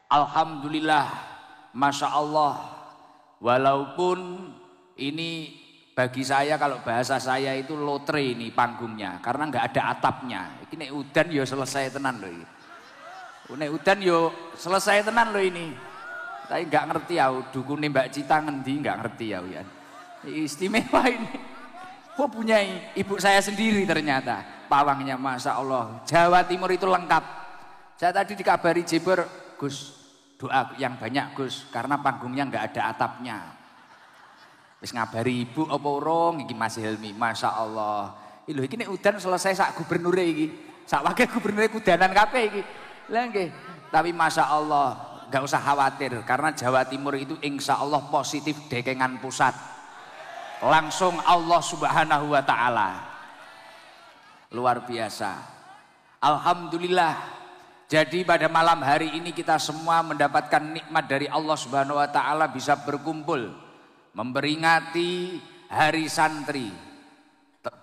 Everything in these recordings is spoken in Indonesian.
Alhamdulillah, Masya Allah, walaupun ini bagi saya kalau bahasa saya itu lotre ini panggungnya, karena nggak ada atapnya. Ini udan yo selesai tenan loh ini. Nek udan yo selesai tenan loh ini. Tapi nggak ngerti ya, dukune Mbak Cita ngendi nggak ngerti ya. Istimewa ini. Kok punya ibu saya sendiri ternyata pawangnya, Masya Allah. Jawa Timur itu lengkap. Saya tadi dikabari Jember, Gus doa yang banyak Gus, karena panggungnya nggak ada atapnya. Wis ngabari ibu apa urung iki Mas Helmi, Masya Allah. Lho iki nek udan selesai sak gubernure iki, sak wakil gubernure kudanan kabeh iki. Lah nggih, tapi Masya Allah nggak usah khawatir karena Jawa Timur itu insya Allah positif dekengan pusat. Langsung Allah Subhanahu wa Ta'ala. Luar biasa. Alhamdulillah. Jadi pada malam hari ini kita semua mendapatkan nikmat dari Allah Subhanahu wa Ta'ala, bisa berkumpul memperingati Hari Santri.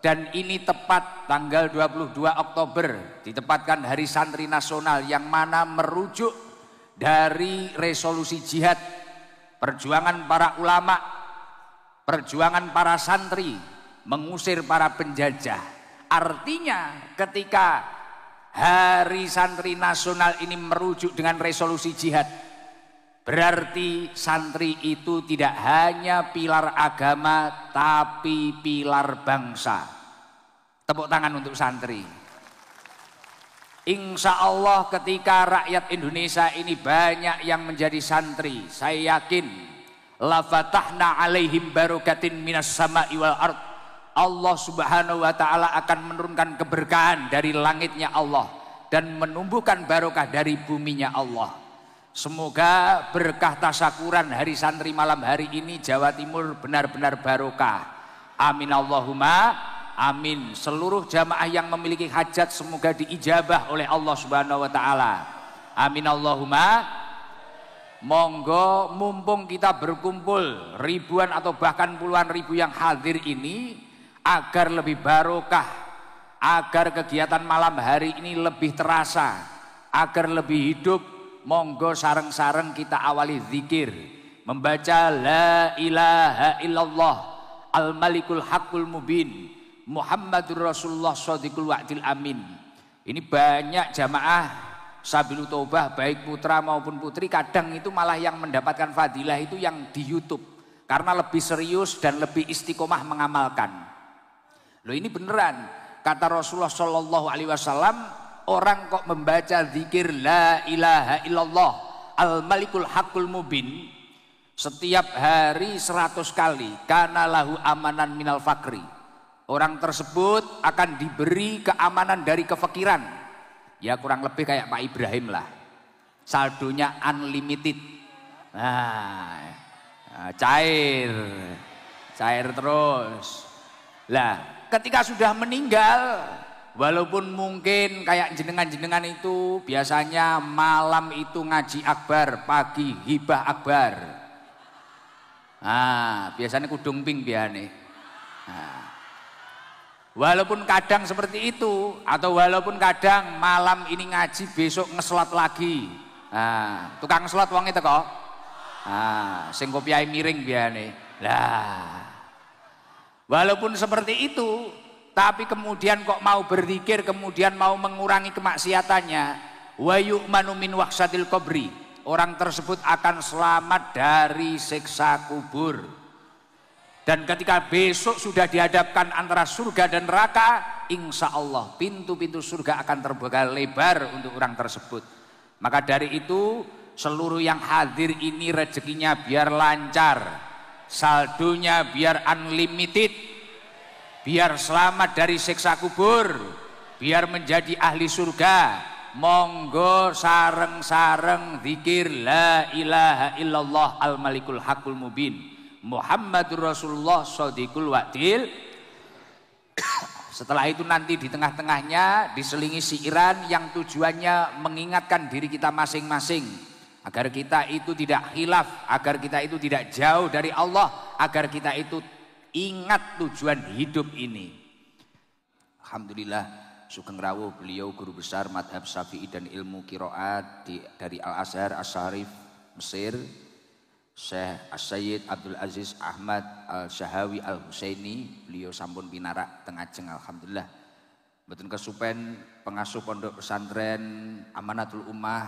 Dan ini tepat tanggal 22 Oktober ditempatkan Hari Santri Nasional, yang mana merujuk dari resolusi jihad, perjuangan para ulama, perjuangan para santri mengusir para penjajah. Artinya ketika Hari Santri Nasional ini merujuk dengan resolusi jihad, berarti santri itu tidak hanya pilar agama tapi pilar bangsa. Tepuk tangan untuk santri. Insya Allah ketika rakyat Indonesia ini banyak yang menjadi santri, saya yakin la fatahna alaihim barokatin minas sama'i wal ard. Allah Subhanahu wa Ta'ala akan menurunkan keberkahan dari langitnya Allah dan menumbuhkan barokah dari buminya Allah. Semoga berkah tasyakuran Hari Santri malam hari ini Jawa Timur benar-benar barokah. Amin Allahumma amin. Seluruh jamaah yang memiliki hajat semoga diijabah oleh Allah Subhanahu wa Ta'ala. Amin Allahumma. Monggo mumpung kita berkumpul ribuan atau bahkan puluhan ribu yang hadir ini, agar lebih barokah, agar kegiatan malam hari ini lebih terasa, agar lebih hidup, monggo sareng-sareng kita awali zikir, membaca la ilaha illallah al-malikul haqqul mubin Muhammadur Rasulullah shadiqul wa'dil amin. Ini banyak jamaah Sabilu Taubah baik putra maupun putri kadang itu malah yang mendapatkan fadilah itu yang di YouTube, karena lebih serius dan lebih istiqomah mengamalkan. Loh ini beneran kata Rasulullah Shallallahu Alaihi Wasallam, orang kok membaca zikir la ilaha illallah al malikul haqqul mubin setiap hari 100 kali, kana lahu amanan minal fakri, orang tersebut akan diberi keamanan dari kefakiran. Ya kurang lebih kayak Pak Ibrahim lah, saldonya unlimited. Nah, cair terus lah. Ketika sudah meninggal, walaupun mungkin kayak jenengan-jenengan itu biasanya malam itu ngaji akbar, pagi hibah akbar. Nah, biasanya kudung ping biane. Nah, walaupun kadang seperti itu, atau walaupun kadang malam ini ngaji besok ngeslot lagi. Nah, tukang ngeslot wong itu kok. Nah, sing kopiah miring biane. Lah. Walaupun seperti itu, tapi kemudian kok mau berzikir, kemudian mau mengurangi kemaksiatannya, wa yu'manu min wahsatil qabri, orang tersebut akan selamat dari siksa kubur. Dan ketika besok sudah dihadapkan antara surga dan neraka, insya Allah pintu-pintu surga akan terbuka lebar untuk orang tersebut. Maka dari itu seluruh yang hadir ini rezekinya biar lancar, saldonya biar unlimited, biar selamat dari siksa kubur, biar menjadi ahli surga. Monggo sareng-sareng zikir la ilaha illallah al malikul haqqul mubin Muhammadur Rasulullah shadiqul wa'dil. Setelah itu nanti di tengah-tengahnya diselingi siiran yang tujuannya mengingatkan diri kita masing-masing agar kita itu tidak khilaf, agar kita itu tidak jauh dari Allah, agar kita itu ingat tujuan hidup ini. Alhamdulillah Sugeng rawuh beliau guru besar madhab Syafi'i dan ilmu qiraat dari Al-Azhar Asy-Syarif Mesir, Syekh As-Sayyid Abdul Aziz Ahmad Al-Syahawi Al-Husaini. Beliau sampun pinarak teng ajeng alhamdulillah. Mboten kesupen pengasuh pondok pesantren Amanatul Ummah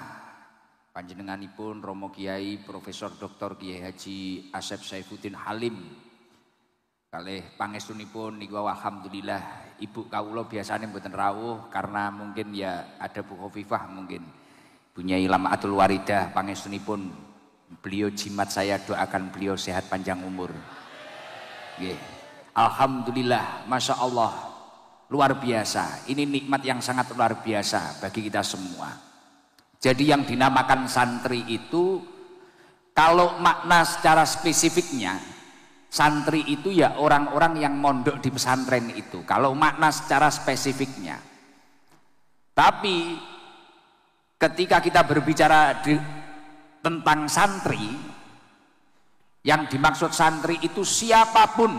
panjenenganipun Romo Kiai Profesor Dr. Kiai Haji Asep Saifuddin Halim. Kalih pangestunipun niku alhamdulillah ibu kawula biasanya mboten rawuh karena mungkin ya ada Bu Khofifah mungkin. Bu Nyai Lamaatul Waridah pangestunipun beliau jimat, saya doakan beliau sehat panjang umur. Nggih. Alhamdulillah, Masya Allah, luar biasa. Ini nikmat yang sangat luar biasa bagi kita semua. Jadi yang dinamakan santri itu, kalau makna secara spesifiknya, santri itu ya orang-orang yang mondok di pesantren itu. Kalau makna secara spesifiknya. Tapi ketika kita berbicara tentang santri, yang dimaksud santri itu siapapun,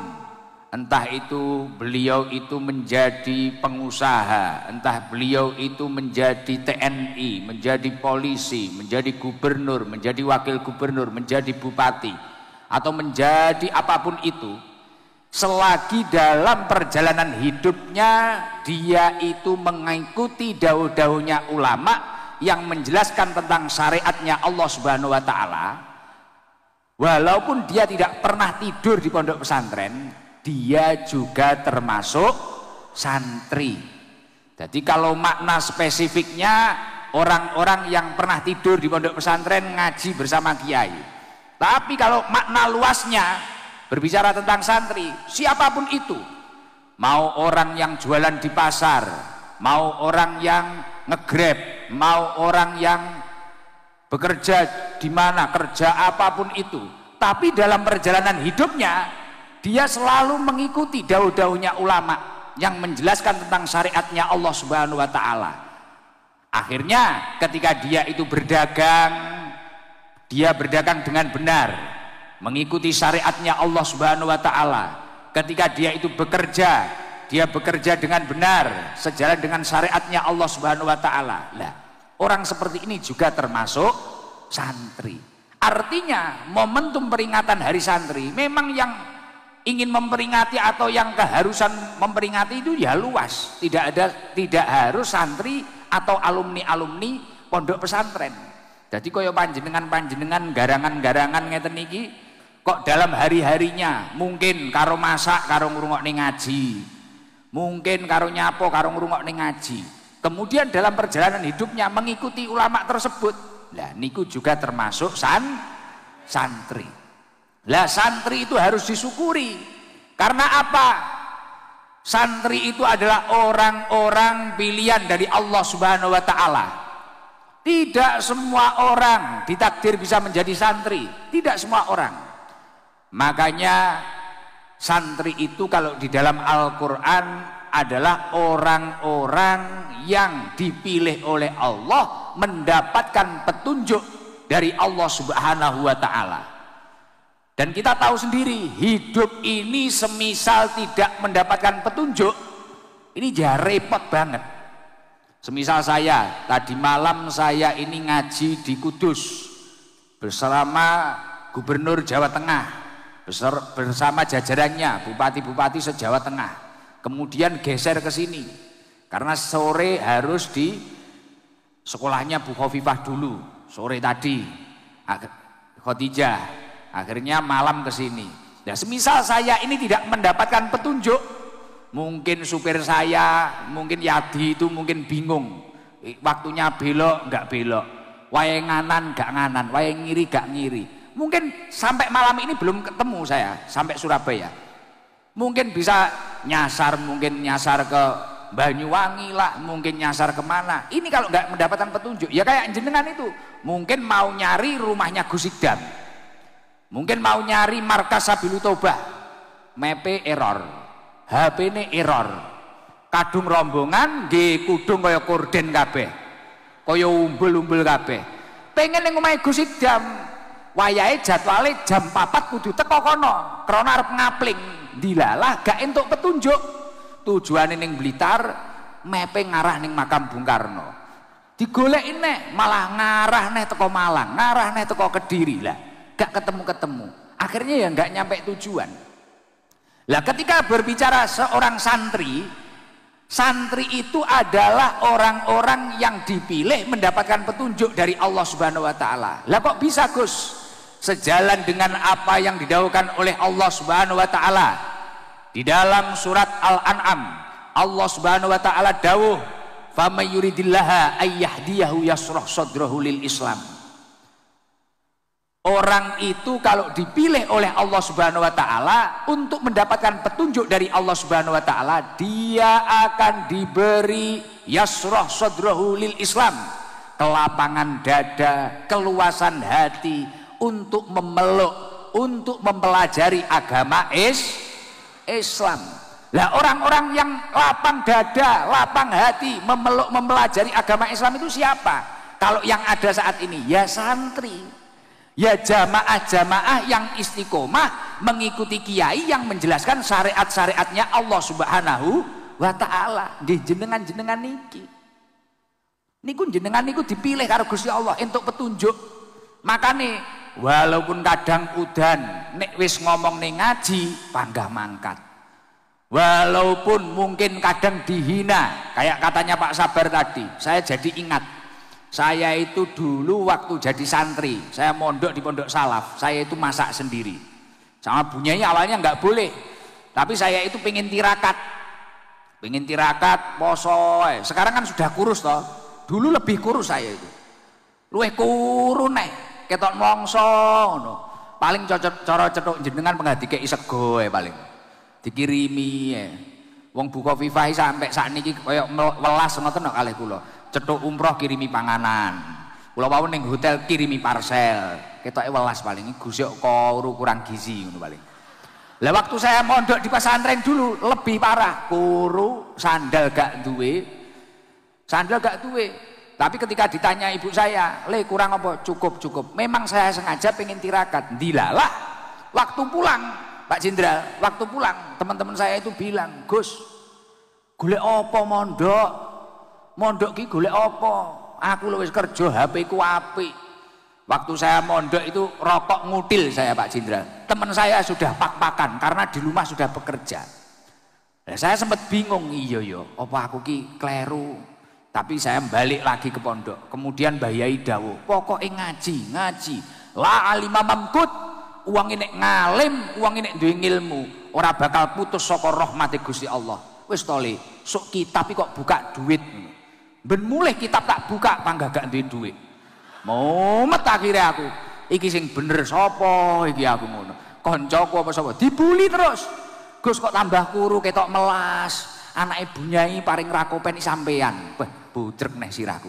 entah itu beliau itu menjadi pengusaha, entah beliau itu menjadi TNI, menjadi polisi, menjadi gubernur, menjadi wakil gubernur, menjadi bupati, atau menjadi apapun itu, selagi dalam perjalanan hidupnya dia itu mengikuti dawuh-dawuhnya ulama yang menjelaskan tentang syariatnya Allah Subhanahu wa Ta'ala, walaupun dia tidak pernah tidur di pondok pesantren, dia juga termasuk santri. Jadi kalau makna spesifiknya orang-orang yang pernah tidur di pondok pesantren ngaji bersama kiai. Tapi kalau makna luasnya berbicara tentang santri, siapapun itu, mau orang yang jualan di pasar, mau orang yang nge-grab, mau orang yang bekerja di mana, kerja apapun itu, tapi dalam perjalanan hidupnya dia selalu mengikuti dawuh-dawuhnya ulama yang menjelaskan tentang syariatnya Allah Subhanahu wa Ta'ala. Akhirnya ketika dia itu berdagang, dia berdagang dengan benar, mengikuti syariatnya Allah Subhanahu wa Ta'ala. Ketika dia itu bekerja, dia bekerja dengan benar, sejalan dengan syariatnya Allah Subhanahu wa Ta'ala. Lah, orang seperti ini juga termasuk santri. Artinya momentum peringatan Hari Santri memang yang ingin memperingati atau yang keharusan memperingati itu ya luas. Tidak harus santri atau alumni-alumni pondok pesantren. Jadi kaya panjenengan garangan-garangan ngeten niki kok dalam hari-harinya mungkin karo masak karo ngrungokne ngaji, mungkin karo nyapo karo ngrungokne ngaji, kemudian dalam perjalanan hidupnya mengikuti ulama tersebut. Lah niku juga termasuk santri. Lah santri itu harus disyukuri. Karena apa? Santri itu adalah orang-orang pilihan dari Allah Subhanahu wa Ta'ala. Tidak semua orang ditakdir bisa menjadi santri, tidak semua orang. Makanya santri itu kalau di dalam Al-Quran adalah orang-orang yang dipilih oleh Allah mendapatkan petunjuk dari Allah Subhanahu wa Ta'ala. Dan kita tahu sendiri hidup ini semisal tidak mendapatkan petunjuk, ini ya repot banget. Semisal saya, tadi malam saya ini ngaji di Kudus bersama Gubernur Jawa Tengah, bersama jajarannya, bupati-bupati se-Jawa Tengah. Kemudian geser ke sini, karena sore harus di sekolahnya Bu Khofifah dulu, sore tadi, Khotijah, akhirnya malam ke sini. Nah, semisal saya ini tidak mendapatkan petunjuk, mungkin supir saya, mungkin Yadi itu mungkin bingung. Waktunya belok, enggak belok. Wae nganan, enggak nganan. Wae ngiri, enggak ngiri. Mungkin sampai malam ini belum ketemu saya, sampai Surabaya. Mungkin bisa nyasar, mungkin nyasar ke Banyuwangi lah, mungkin nyasar kemana. Ini kalau enggak mendapatkan petunjuk, ya kayak jenengan itu. Mungkin mau nyari rumahnya Gus Idam. Mungkin mau nyari markas Sabilu Taubah. Mepe error. HP ini error, kadung rombongan nggih kudung kaya korden kabeh, kaya umbul-umbul kabeh. Pengen ning omahe Gus Idam, wayahe jadwale jam 4 kudu teko kono, krana arep ngapling. Dilalah gak entuk petunjuk. Tujuane ning Blitar, mepe ngarah ning makam Bung Karno. Digoleki neh malah ngarah neh teko Malang, ngarah neh teko Kediri lah. Gak ketemu-ketemu. Akhirnya ya gak nyampe tujuan. Lah ketika berbicara seorang santri, santri itu adalah orang-orang yang dipilih mendapatkan petunjuk dari Allah Subhanahu wa taala. Lah kok bisa, Gus? Sejalan dengan apa yang didhawuhkan oleh Allah Subhanahu wa taala. Di dalam surat Al-An'am, Allah Subhanahu wa taala dawuh, "Faman yuridillaha ayyahdiyahu yashrah sadrahu lil Islam." Orang itu kalau dipilih oleh Allah Subhanahu wa taala untuk mendapatkan petunjuk dari Allah Subhanahu wa taala, dia akan diberi yashrah sadrahu lil Islam, kelapangan dada, keluasan hati untuk memeluk, untuk mempelajari agama Islam. Lah orang-orang yang lapang dada, lapang hati, memeluk, mempelajari agama Islam itu siapa? Kalau yang ada saat ini ya santri, ya jamaah-jamaah yang istiqomah mengikuti kiai yang menjelaskan syariat-syariatnya Allah Subhanahu wa taala. Nggih jenengan-jenengan niki. Niku jenengan niku dipilih karo Gusti Allah untuk petunjuk. Makane walaupun kadang udan nek wis ngomong ning ngaji panggah mangkat. Walaupun mungkin kadang dihina, kayak katanya Pak Sabar tadi, saya jadi ingat. Saya itu dulu waktu jadi santri, saya mondok di Pondok Salaf, saya itu masak sendiri. Sama bunyai awalnya nggak boleh, tapi saya itu pengen tirakat, poso. Sekarang kan sudah kurus toh, dulu lebih kurus saya itu. Luwih kuru nek, ketok mongso ngono. Paling cocok cara cetuk jenengan pengadike sego paling. Dikirimi wong buka Vivahi sampai saat ini koyok welas ngoten kalih kula. Cetuk umroh kirimi panganan. Kula wau ning hotel kirimi parcel. Ketoke welas paling Gus kok kurang gizi ngono paling. Lah waktu saya mondok di pesantren dulu lebih parah, kuru, sandal gak duwe. Tapi ketika ditanya ibu saya, "Le kurang apa?" Cukup. Memang saya sengaja pengen tirakat. Dilalah waktu pulang Pak Jenderal, waktu pulang teman-teman saya itu bilang, "Gus, golek apa mondok? Mondok ki golek apa? Aku wis kerja, HP ku apik." Waktu saya mondok itu rokok ngutil saya Pak Jenderal. Teman saya sudah pak-pakan karena di rumah sudah bekerja. Nah, saya sempat bingung, iya apa aku ki kleru. Tapi saya balik lagi ke pondok. Kemudian Mbah Yai dawuh, "Pokoknya ngaji. La alima mamkut." Uang ini ngalim, uang ini duwe ilmu, ora bakal putus saka rahmate Gusti Allah. Wis to Le, sok kitab kok buka duit. Ben mulih kitab tak buka panggah gak duwe duit. Mumet akhirnya aku. Iki sing bener sapa iki aku ngono. Kancaku apa sapa? Dibuli terus. Gus kok tambah kuru ketok melas. Anake bunyai paring rakopen sampean. Wah, budrek neh sirahku.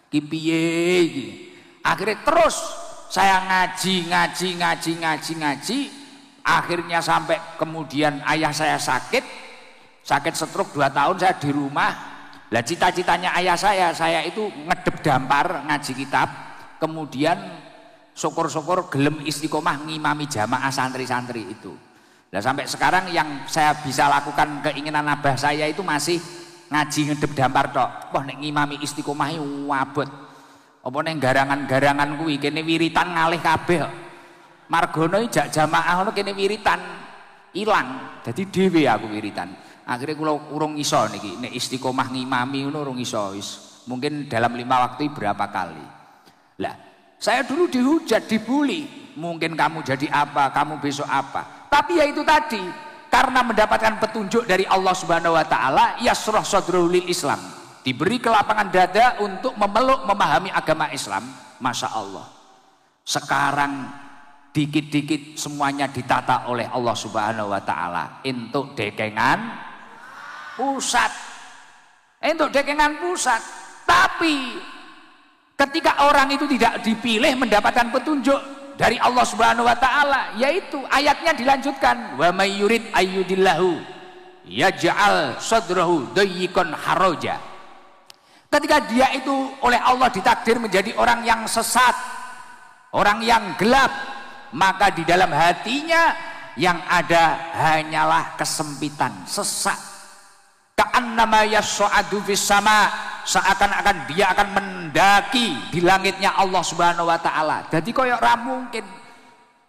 Ki piye iki? Akhirnya terus saya ngaji. Akhirnya sampai kemudian ayah saya sakit stroke 2 tahun, saya di rumah. Lah cita-citanya ayah saya itu ngedep dampar ngaji kitab, kemudian syukur-syukur gelem istiqomah ngimami jamaah santri-santri itu. Lah sampai sekarang yang saya bisa lakukan, keinginan abah saya itu masih ngaji ngedep dampar tok. Wah nek ngimami istiqomah wabot. Apa neng garangan-garangan kuwi kene wiritan ngalih kabeh. Margono jak jamaah ngono kene wiritan ilang. Dadi dhewe aku wiritan. Akhirnya kula urung iso niki nek istiqomah ngimami ngono urung iso. Mungkin dalam 5 waktu berapa kali. Lah, saya dulu dihujat, dibully. Mungkin kamu jadi apa, kamu besok apa. Tapi ya itu tadi, karena mendapatkan petunjuk dari Allah Subhanahu wa taala, yashrah sadrahu lil Islam. Diberi kelapangan dada untuk memeluk, memahami agama Islam. Masya Allah. Sekarang dikit-dikit semuanya ditata oleh Allah Subhanahu wa taala untuk dekengan pusat. Untuk dekengan pusat. Tapi ketika orang itu tidak dipilih mendapatkan petunjuk dari Allah Subhanahu wa taala, yaitu ayatnya dilanjutkan, "Wa may yurid ayyudillahu yaj'al sadrahu dayyikon haraja." Ketika dia itu oleh Allah ditakdir menjadi orang yang sesat, orang yang gelap, maka di dalam hatinya yang ada hanyalah kesempitan, sesak. ka'annama yas'adu fis sama, seakan-akan dia akan mendaki di langitnya Allah Subhanahu wa taala. Dadi koyo ora mungkin.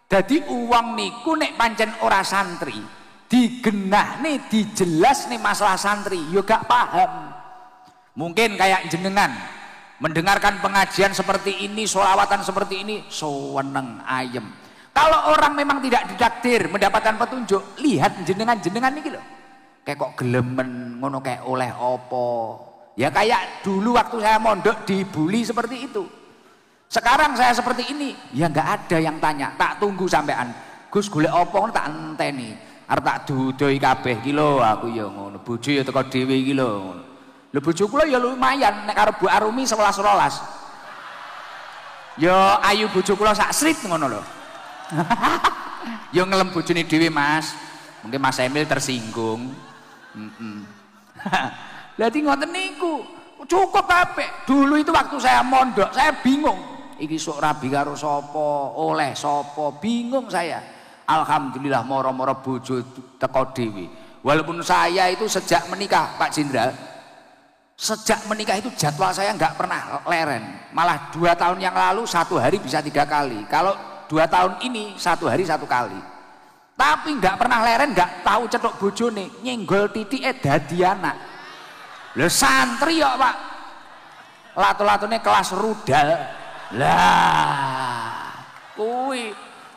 Dadi uang niku nek pancen ora santri, digenahne dijelasne masalah santri yo gak paham. Mungkin kayak jenengan mendengarkan pengajian seperti ini, sholawatan seperti ini, seneng ayem. Kalau orang memang tidak ditakdir mendapatkan petunjuk, lihat jenengan niki lho. Kayak kok gelemen ngono kayak oleh opo. Ya kayak dulu waktu saya mondok dibully seperti itu. Sekarang saya seperti ini, ya nggak ada yang tanya. Tak tunggu sampean. Gus golek opo tak enteni. Arep tak dudoi kabeh ki lho aku ya ngono. Bojo ya teko dhewe iki lho ngono. Lho bojo kula ya lumayan nek karo Bu Arumi 11-12. Ya ayu bojo kula sak srit ngono lho. Ya ngelem bojone dhewe Mas. Mungkin Mas Emil tersinggung. Berarti ngoten niku cukup kabeh. Dulu itu waktu saya mondok, saya bingung. Iki sok rabi karo sapa, oleh sapa, bingung saya. Alhamdulillah moro-moro bojo teko dhewe. Walaupun saya itu sejak menikah, Pak Jenderal, sejak menikah itu jadwal saya nggak pernah leren. Malah 2 tahun yang lalu 1 hari bisa 3 kali. Kalau 2 tahun ini 1 hari 1 kali. Tapi nggak pernah leren, nggak tahu cetok bojone, nyenggol titike dadi anak. Lho santri kok Pak, lato-latone kelas rudal. Lah kuwi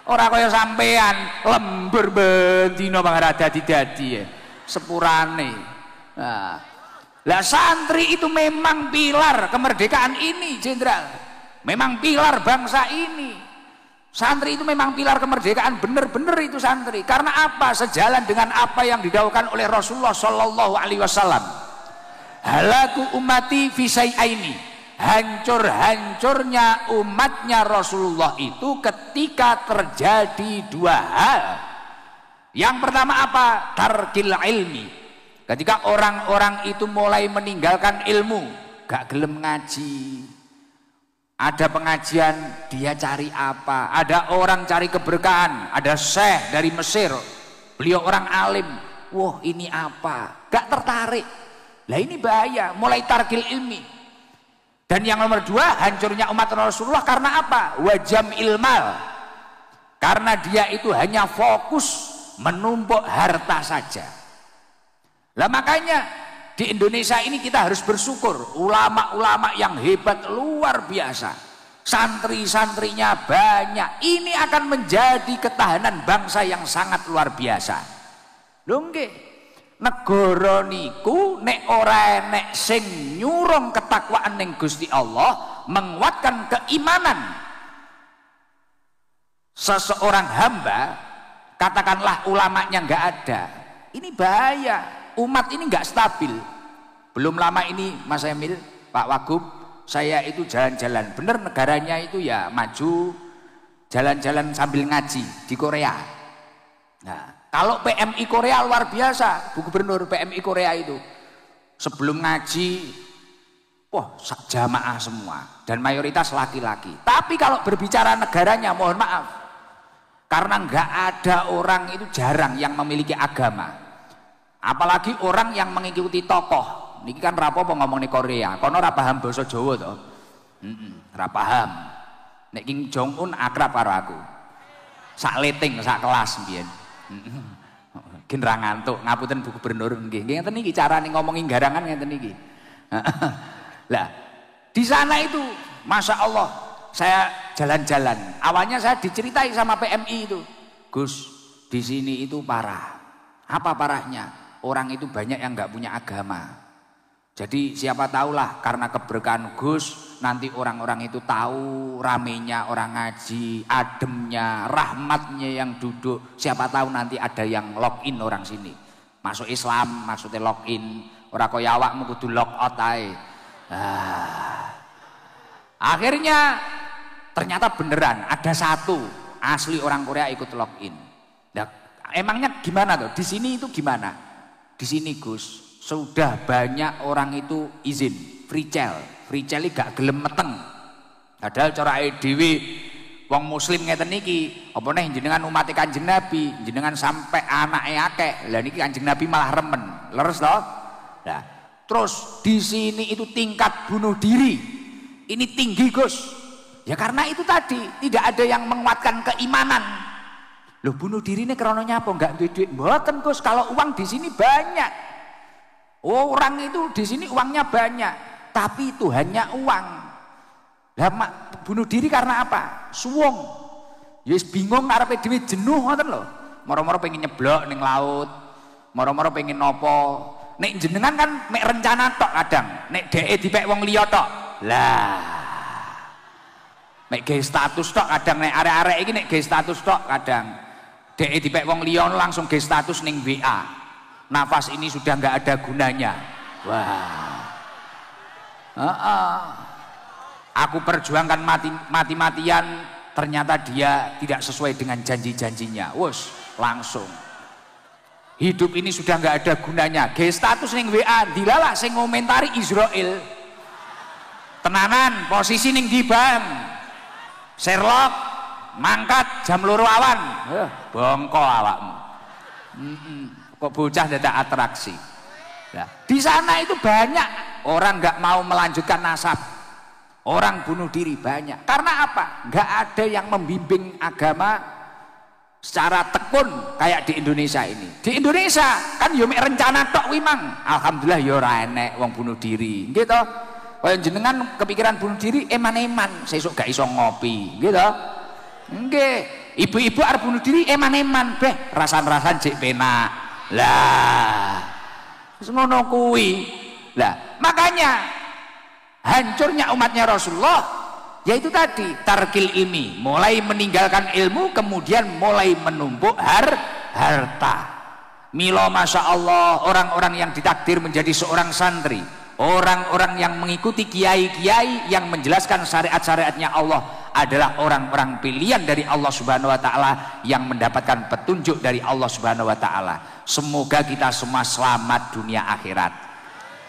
ora kaya sampean lembur bendina bang dadi-dadi ya sepurane. Lah santri itu memang pilar kemerdekaan ini Jenderal, memang pilar bangsa ini. Santri itu memang pilar kemerdekaan, bener-bener itu santri. Karena apa? Sejalan dengan apa yang didhawuhkan oleh Rasulullah Shallallahu Alaihi Wasallam. Halaku ummati fi syai'aini. Hancur-hancurnya umatnya Rasulullah itu ketika terjadi 2 hal. Yang pertama apa? Tarkil ilmi. Ketika orang-orang itu mulai meninggalkan ilmu, gak gelem ngaji. Ada pengajian, dia cari apa? Ada orang cari keberkahan, ada syekh dari Mesir, beliau orang alim. Wah ini apa? Gak tertarik. Lah ini bahaya, mulai tarkil ilmi. Dan yang nomor 2, hancurnya umat Rasulullah karena apa? Wajam ilmal. Karena dia itu hanya fokus menumpuk harta saja. Lah makanya di Indonesia ini kita harus bersyukur, ulama-ulama yang hebat luar biasa, santri-santrinya banyak. Ini akan menjadi ketahanan bangsa yang sangat luar biasa. Lho nggih, negara niku nek ora enek sing nyurung ketakwaan ning Gusti Allah, menguatkan keimanan seseorang hamba, katakanlah ulamanya nggak ada, ini bahaya. Umat ini nggak stabil. Belum lama ini Mas Emil, Pak Wagub, saya itu jalan-jalan. Bener negaranya itu ya maju, jalan-jalan sambil ngaji di Korea. Nah, kalau PMI Korea luar biasa, Bu Gubernur PMI Korea itu sebelum ngaji, wah jamaah semua dan mayoritas laki-laki. Tapi kalau berbicara negaranya, mohon maaf, karena nggak ada orang itu jarang yang memiliki agama. Apalagi orang yang mengikuti tokoh. Niki kan rapopo ngomong di Korea. Kono ra paham basa Jawa to. Ra paham. Nek Kim Jong Un akrab karo aku. Sak leting, sak kelas mbiyen. Gen ra ngantuk, ngapunten Bu Gubernur nggih. Nggih ngeten niki carane ngomongi garangan ngeten niki. Lah, di sana itu Masya Allah saya jalan-jalan. Awalnya saya diceritai sama PMI itu. Gus, di sini itu parah. Apa parahnya? Orang itu banyak yang nggak punya agama. Jadi siapa tahulah karena keberkahan Gus, nanti orang-orang itu tahu ramenya orang ngaji, ademnya, rahmatnya yang duduk. Siapa tahu nanti ada yang login orang sini. Masuk Islam maksudnya login. Ora kaya awakmu kudu log out ae. Akhirnya ternyata beneran ada satu asli orang Korea ikut login. Nah, emangnya gimana tuh? Di sini itu gimana? Di sini Gus, sudah banyak orang itu izin free cell gak gelem meteng. Padahal cara dhewe wong muslim ngeten niki, apa neh jenengan umat Kanjeng Nabi, jenengan sampai anake akeh. Lah niki Kanjeng Nabi malah remen. Leres to? Nah, terus di sini itu tingkat bunuh diri ini tinggi Gus. Ya karena itu tadi tidak ada yang menguatkan keimanan. Loh bunuh diri ini krono nyapa enggak duit-duit? Mboten Gus, kalau uang di sini banyak. Orang itu di sini uangnya banyak, tapi itu hanya uang. Lah bunuh diri karena apa? Suwung. Ya bingung karepe dhewe jenuh ngoten lho. Moro-moro pengen nyeblok ning laut, moro-moro pengen nopo. Nek jenengan kan mek rencana tok kadang, nek dheke dipek wong liya tok. Lah. Mek gawe status tok kadang nek arek-arek iki nek gawe status tok kadang. Dheke dipek wong liya langsung gawe status ning WA. Nafas ini sudah enggak ada gunanya. Wah. Aku perjuangkan mati-matian, ternyata dia tidak sesuai dengan janji-janjinya. Wus, langsung. Hidup ini sudah nggak ada gunanya. Ge status ning WA, dilalah sing ngomentari Israel. Tenanan, posisi ning di Bang. Sherlock, mangkat jam 2 awan. Bongko awakmu. Kok bocah dadak atraksi. Nah, di sana itu banyak orang nggak mau melanjutkan nasab. Orang bunuh diri banyak. Karena apa? Nggak ada yang membimbing agama secara tekun kayak di Indonesia ini. Di Indonesia kan yo mek rencana tok kuwi mang. Alhamdulillah yo ora enek wong bunuh diri. Nggih to? Kaya jenengan kepikiran bunuh diri eman-eman, sesuk gak iso ngopi, nggih to? Nggih. Ibu-ibu arep bunuh diri eman-eman, beh rasan-rasan jek penak. Lah. Wis ngono kuwi. Lah, makanya hancurnya umatnya Rasulullah yaitu tadi tarkil ilmi, mulai meninggalkan ilmu kemudian mulai menumpuk harta. Milo masya Allah, orang-orang yang ditakdir menjadi seorang santri, orang-orang yang mengikuti kiai-kiai yang menjelaskan syariat-syariatnya Allah adalah orang-orang pilihan dari Allah Subhanahu wa taala yang mendapatkan petunjuk dari Allah Subhanahu wa taala. Semoga kita semua selamat dunia akhirat.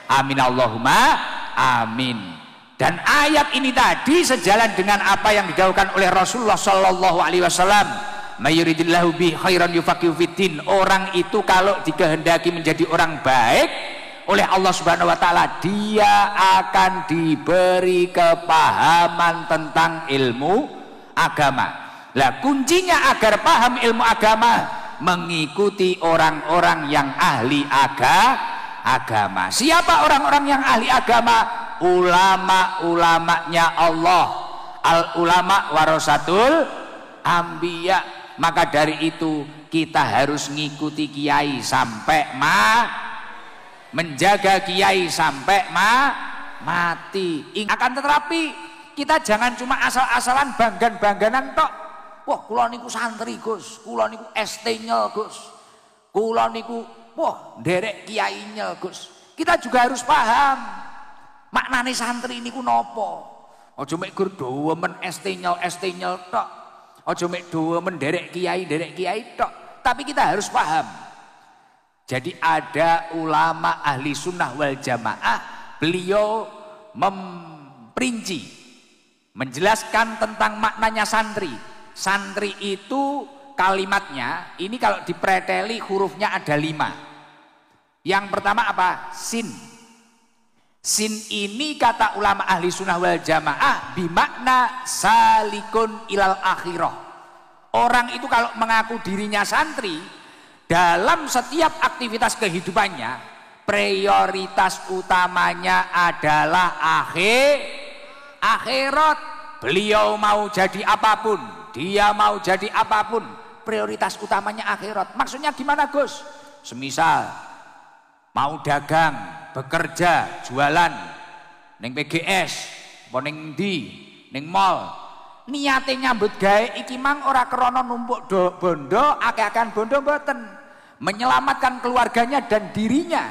Amin Allahumma amin. Dan ayat ini tadi sejalan dengan apa yang didhawuhkan oleh Rasulullah sallallahu alaihi wasallam, mayuridillahu bi khairan yufaqihu fiddin. Orang itu kalau dikehendaki menjadi orang baik oleh Allah Subhanahu wa taala, dia akan diberi kepahaman tentang ilmu agama. Lah kuncinya agar paham ilmu agama, mengikuti orang-orang yang ahli agama. Siapa orang-orang yang ahli agama? Ulama-ulamanya Allah. Al ulama warasatul anbiya. Maka dari itu kita harus ngikuti kiai sampai menjaga kiai sampai mati. Akan tetapi kita jangan cuma asal-asalan banggan-bangganan tok. Wah, kula niku santri Gus, kula niku ST-nya Gus, kula niku wah nderek kiainya Gus. Kita juga harus paham maknane santri niku nopo. Aja mek gur dowemen ST-nya tok. Aja mek dowemen nderek kiai tok. Tapi kita harus paham. Jadi ada ulama ahli sunnah wal jamaah, beliau memperinci, menjelaskan tentang maknanya santri. Santri itu kalimatnya, ini kalau dipreteli hurufnya ada 5. Yang pertama apa? Sin. Sin ini kata ulama ahli sunnah wal jamaah bimakna salikun ilal akhirah. Orang itu kalau mengaku dirinya santri, dalam setiap aktivitas kehidupannya prioritas utamanya adalah akhirat. Beliau mau jadi apapun, dia mau jadi apapun, prioritas utamanya akhirat. Maksudnya gimana Gus? Semisal mau dagang, bekerja, jualan ning PGS, apa ning ndi, ning mall, niate nyambut gawe iki mang ora krana numpuk bondo, akeh-akehan bondo mboten. Menyelamatkan keluarganya dan dirinya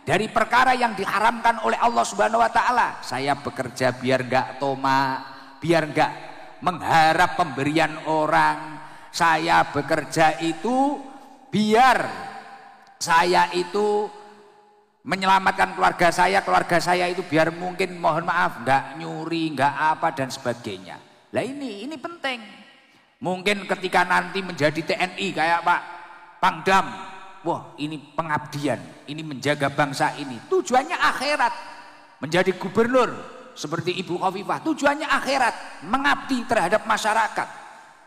dari perkara yang diharamkan oleh Allah Subhanahu wa taala. Saya bekerja biar enggak toma, biar enggak mengharap pemberian orang. Saya bekerja itu biar saya itu menyelamatkan keluarga saya itu biar mungkin mohon maaf enggak nyuri, enggak apa dan sebagainya. Lah ini penting. Mungkin ketika nanti menjadi TNI kayak Pak Pangdam, wah ini pengabdian, ini menjaga bangsa ini. Tujuannya akhirat. Menjadi gubernur seperti Ibu Khofifah, tujuannya akhirat, mengabdi terhadap masyarakat.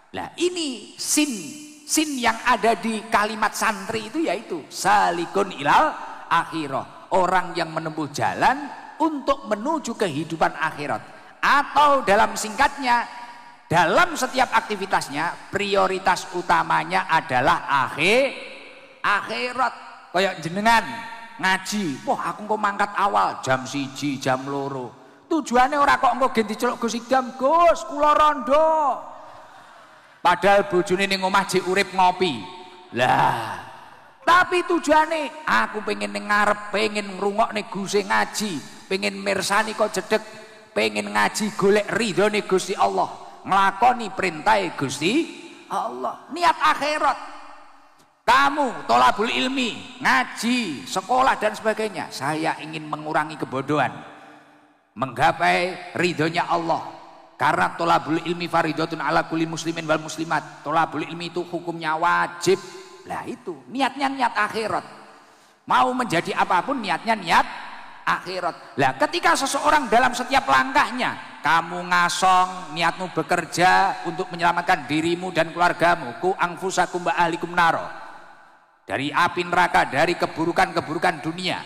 Nah ini sin yang ada di kalimat santri itu yaitu salikun ilal akhirah. Orang yang menempuh jalan untuk menuju kehidupan akhirat. Atau dalam singkatnya, dalam setiap aktivitasnya prioritas utamanya adalah akhirat. Kayak jenengan ngaji, wah aku kok mangkat awal jam 1, jam 2. Tujuannya ora kok engko ganti celuk Gus Idam, Gus kula rondo. Padahal bojone ning omah jek urip ngopi. Lah, tapi tujuannya aku pengen ning ngarep, pengen ngrungokne Guse ngaji, pengen mirsani kok jedeg, pengen ngaji golek ridhone Gusti Allah, nglakoni perintah Gusti Allah, niat akhirat. Kamu tolabul ilmi, ngaji, sekolah dan sebagainya. Saya ingin mengurangi kebodohan, menggapai ridhonya Allah. Karena tolabul ilmi faridatun ala kulli muslimin wal muslimat. Tolabul ilmi itu hukumnya wajib. Lah itu niatnya niat akhirat. Mau menjadi apapun niatnya niat akhirat. Lah ketika seseorang dalam setiap langkahnya, kamu ngasong niatmu bekerja untuk menyelamatkan dirimu dan keluargamu, ku angfusakum wa ahlikum naro, dari api neraka, dari keburukan-keburukan dunia.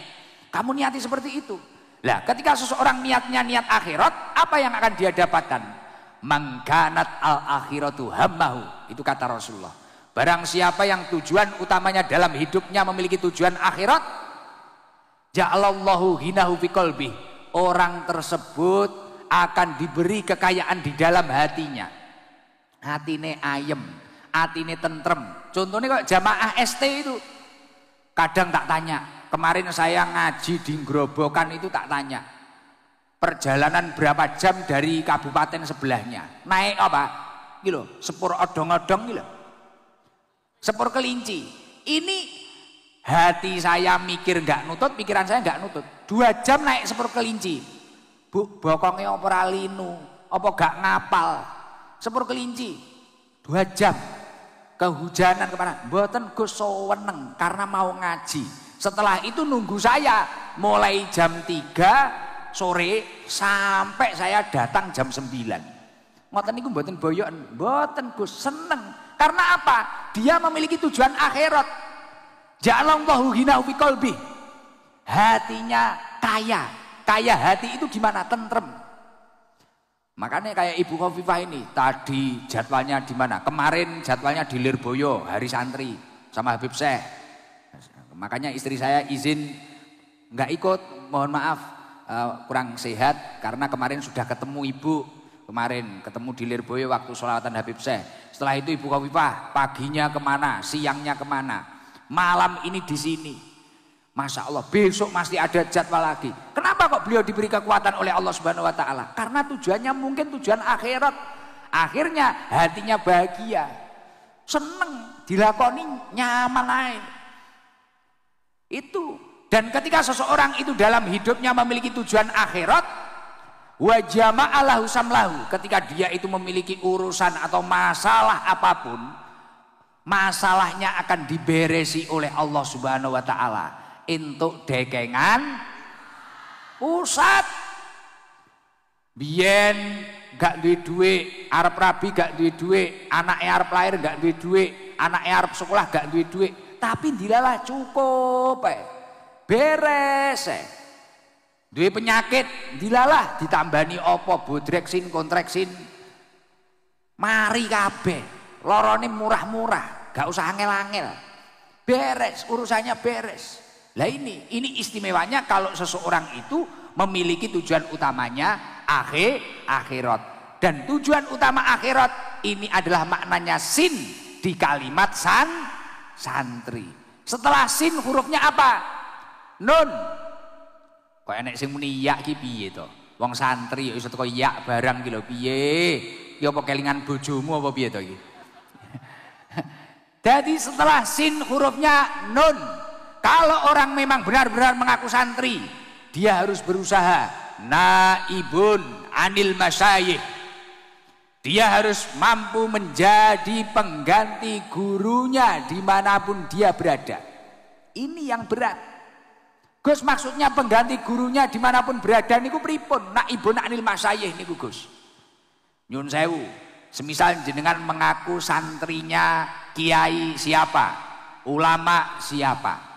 Kamu niati seperti itu. Lah ketika seseorang niatnya niat akhirat, apa yang akan dia dapatkan? Mangkanat al akhiratu hammahu. Itu kata Rasulullah. Barang siapa yang tujuan utamanya dalam hidupnya memiliki tujuan akhirat, ja'alallahu hinahu fi qalbi. Orang tersebut akan diberi kekayaan di dalam hatinya. Hatine ayem, hatine tentrem. Contohnya kok jamaah ST itu. Kadang tak tanya, kemarin saya ngaji di Grobogan itu tak tanya, perjalanan berapa jam dari kabupaten sebelahnya, naik apa? Gitu, sepur odong-odong gitu, sepur kelinci. Ini hati saya mikir nggak nutut, pikiran saya nggak nutut. 2 jam naik sepur kelinci. Bu, bokongnya apa linu, apa gak ngapal? Sepur kelinci 2 jam. Kehujanan kemana? Mboten Gus seneng karena mau ngaji. Setelah itu nunggu saya mulai jam 3 sore sampai saya datang jam 9. Ngoten niku mboten boyoken, mboten Gus seneng. Karena apa? Dia memiliki tujuan akhirat. Ja'alallahu hinahu fi qalbi. Hatinya kaya. Kaya hati itu gimana? Tentrem. Makanya kayak Ibu Khofifah ini tadi jadwalnya di mana? Kemarin jadwalnya di Lirboyo, hari santri sama Habib Syekh. Makanya istri saya izin nggak ikut, mohon maaf kurang sehat karena kemarin sudah ketemu ibu, kemarin ketemu di Lirboyo waktu sholawatan Habib Syekh. Setelah itu Ibu Khofifah paginya kemana, siangnya kemana, malam ini di sini. Masya Allah, besok masih ada jadwal lagi. Kenapa kok beliau diberi kekuatan oleh Allah Subhanahu Wa Taala? Karena tujuannya mungkin tujuan akhirat. Akhirnya hatinya bahagia, seneng, dilakoni nyaman aja. Itu. Dan ketika seseorang itu dalam hidupnya memiliki tujuan akhirat, wa jama'alahu samlahu, ketika dia itu memiliki urusan atau masalah apapun, masalahnya akan diberesi oleh Allah Subhanahu Wa Taala. Untuk dekengan pusat biyen gak duwe duit, arep rabi gak duwe duit, anaknya arep lahir gak duwe duit, anaknya arep sekolah gak duwe duit, tapi dilalah cukup beres duwe penyakit dilalah ditambani opo bodreksin kontreksin mari kabeh, lorone murah-murah, gak usah angel-angel, beres urusannya beres. Lah ini istimewanya kalau seseorang itu memiliki tujuan utamanya akhirat. Dan tujuan utama akhirat ini adalah maknanya sin di kalimat santri. Setelah sin hurufnya apa? Nun. Kok enek sing muni ya ki piye to? Wong santri ya iso teko ya barang ki lho piye? Ya apa kelingan bojomu apa piye to iki? Jadi setelah sin hurufnya nun. Kalau orang memang benar-benar mengaku santri, dia harus berusaha naibun anil masyayikh. Dia harus mampu menjadi pengganti gurunya dimanapun dia berada. Ini yang berat. Gus, maksudnya pengganti gurunya dimanapun berada niku pripun? Naibun anil masyayikh niku Gus. Nyun sewu, semisal jenengan mengaku santrinya kiai siapa, ulama siapa.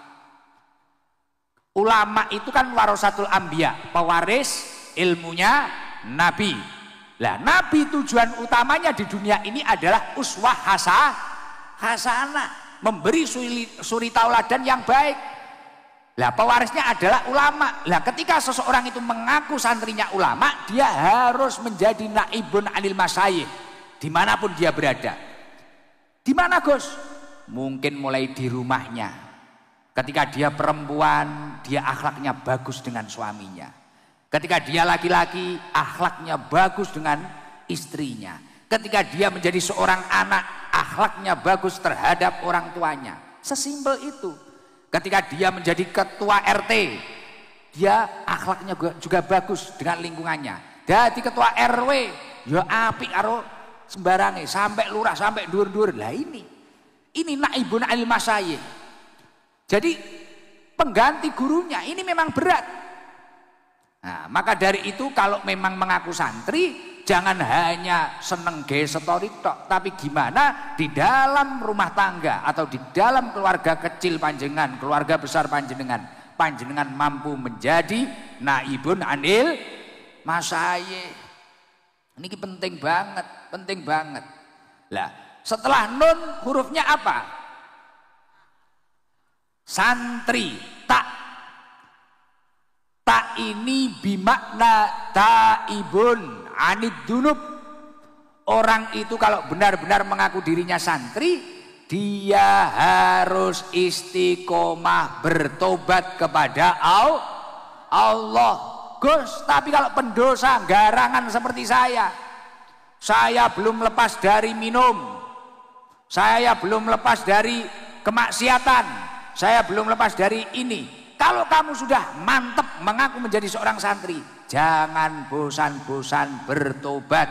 Ulama itu kan warasatul anbiya, pewaris ilmunya Nabi. Lah Nabi tujuan utamanya di dunia ini adalah uswah hasanah, memberi suri tauladan yang baik. Lah pewarisnya adalah ulama. Lah ketika seseorang itu mengaku santrinya ulama, dia harus menjadi naibun anil masyayikh dimanapun dia berada. Di mana Gus? Mungkin mulai di rumahnya. Ketika dia perempuan, dia akhlaknya bagus dengan suaminya. Ketika dia laki-laki, akhlaknya bagus dengan istrinya. Ketika dia menjadi seorang anak, akhlaknya bagus terhadap orang tuanya. Sesimpel itu. Ketika dia menjadi ketua RT, dia akhlaknya juga bagus dengan lingkungannya. Jadi ketua RW, ya apik karo sembarange, sampai lurah, sampai dur-dur. Lah ini naibun anil masyayikh. Jadi pengganti gurunya ini memang berat. Nah, maka dari itu kalau memang mengaku santri, jangan hanya seneng gesetori tok, tapi gimana di dalam rumah tangga atau di dalam keluarga kecil panjenengan, keluarga besar panjenengan mampu menjadi naibun anil masyayikh. Ini penting banget. Lah, setelah nun hurufnya apa? Santri, tak ini bimakna taibun anid dunub. Orang itu kalau benar-benar mengaku dirinya santri, dia harus istiqomah bertobat kepada Allah. Gus, tapi kalau pendosa garangan seperti saya belum lepas dari minum, saya belum lepas dari kemaksiatan, saya belum lepas dari ini. Kalau kamu sudah mantep mengaku menjadi seorang santri, jangan bosan-bosan bertobat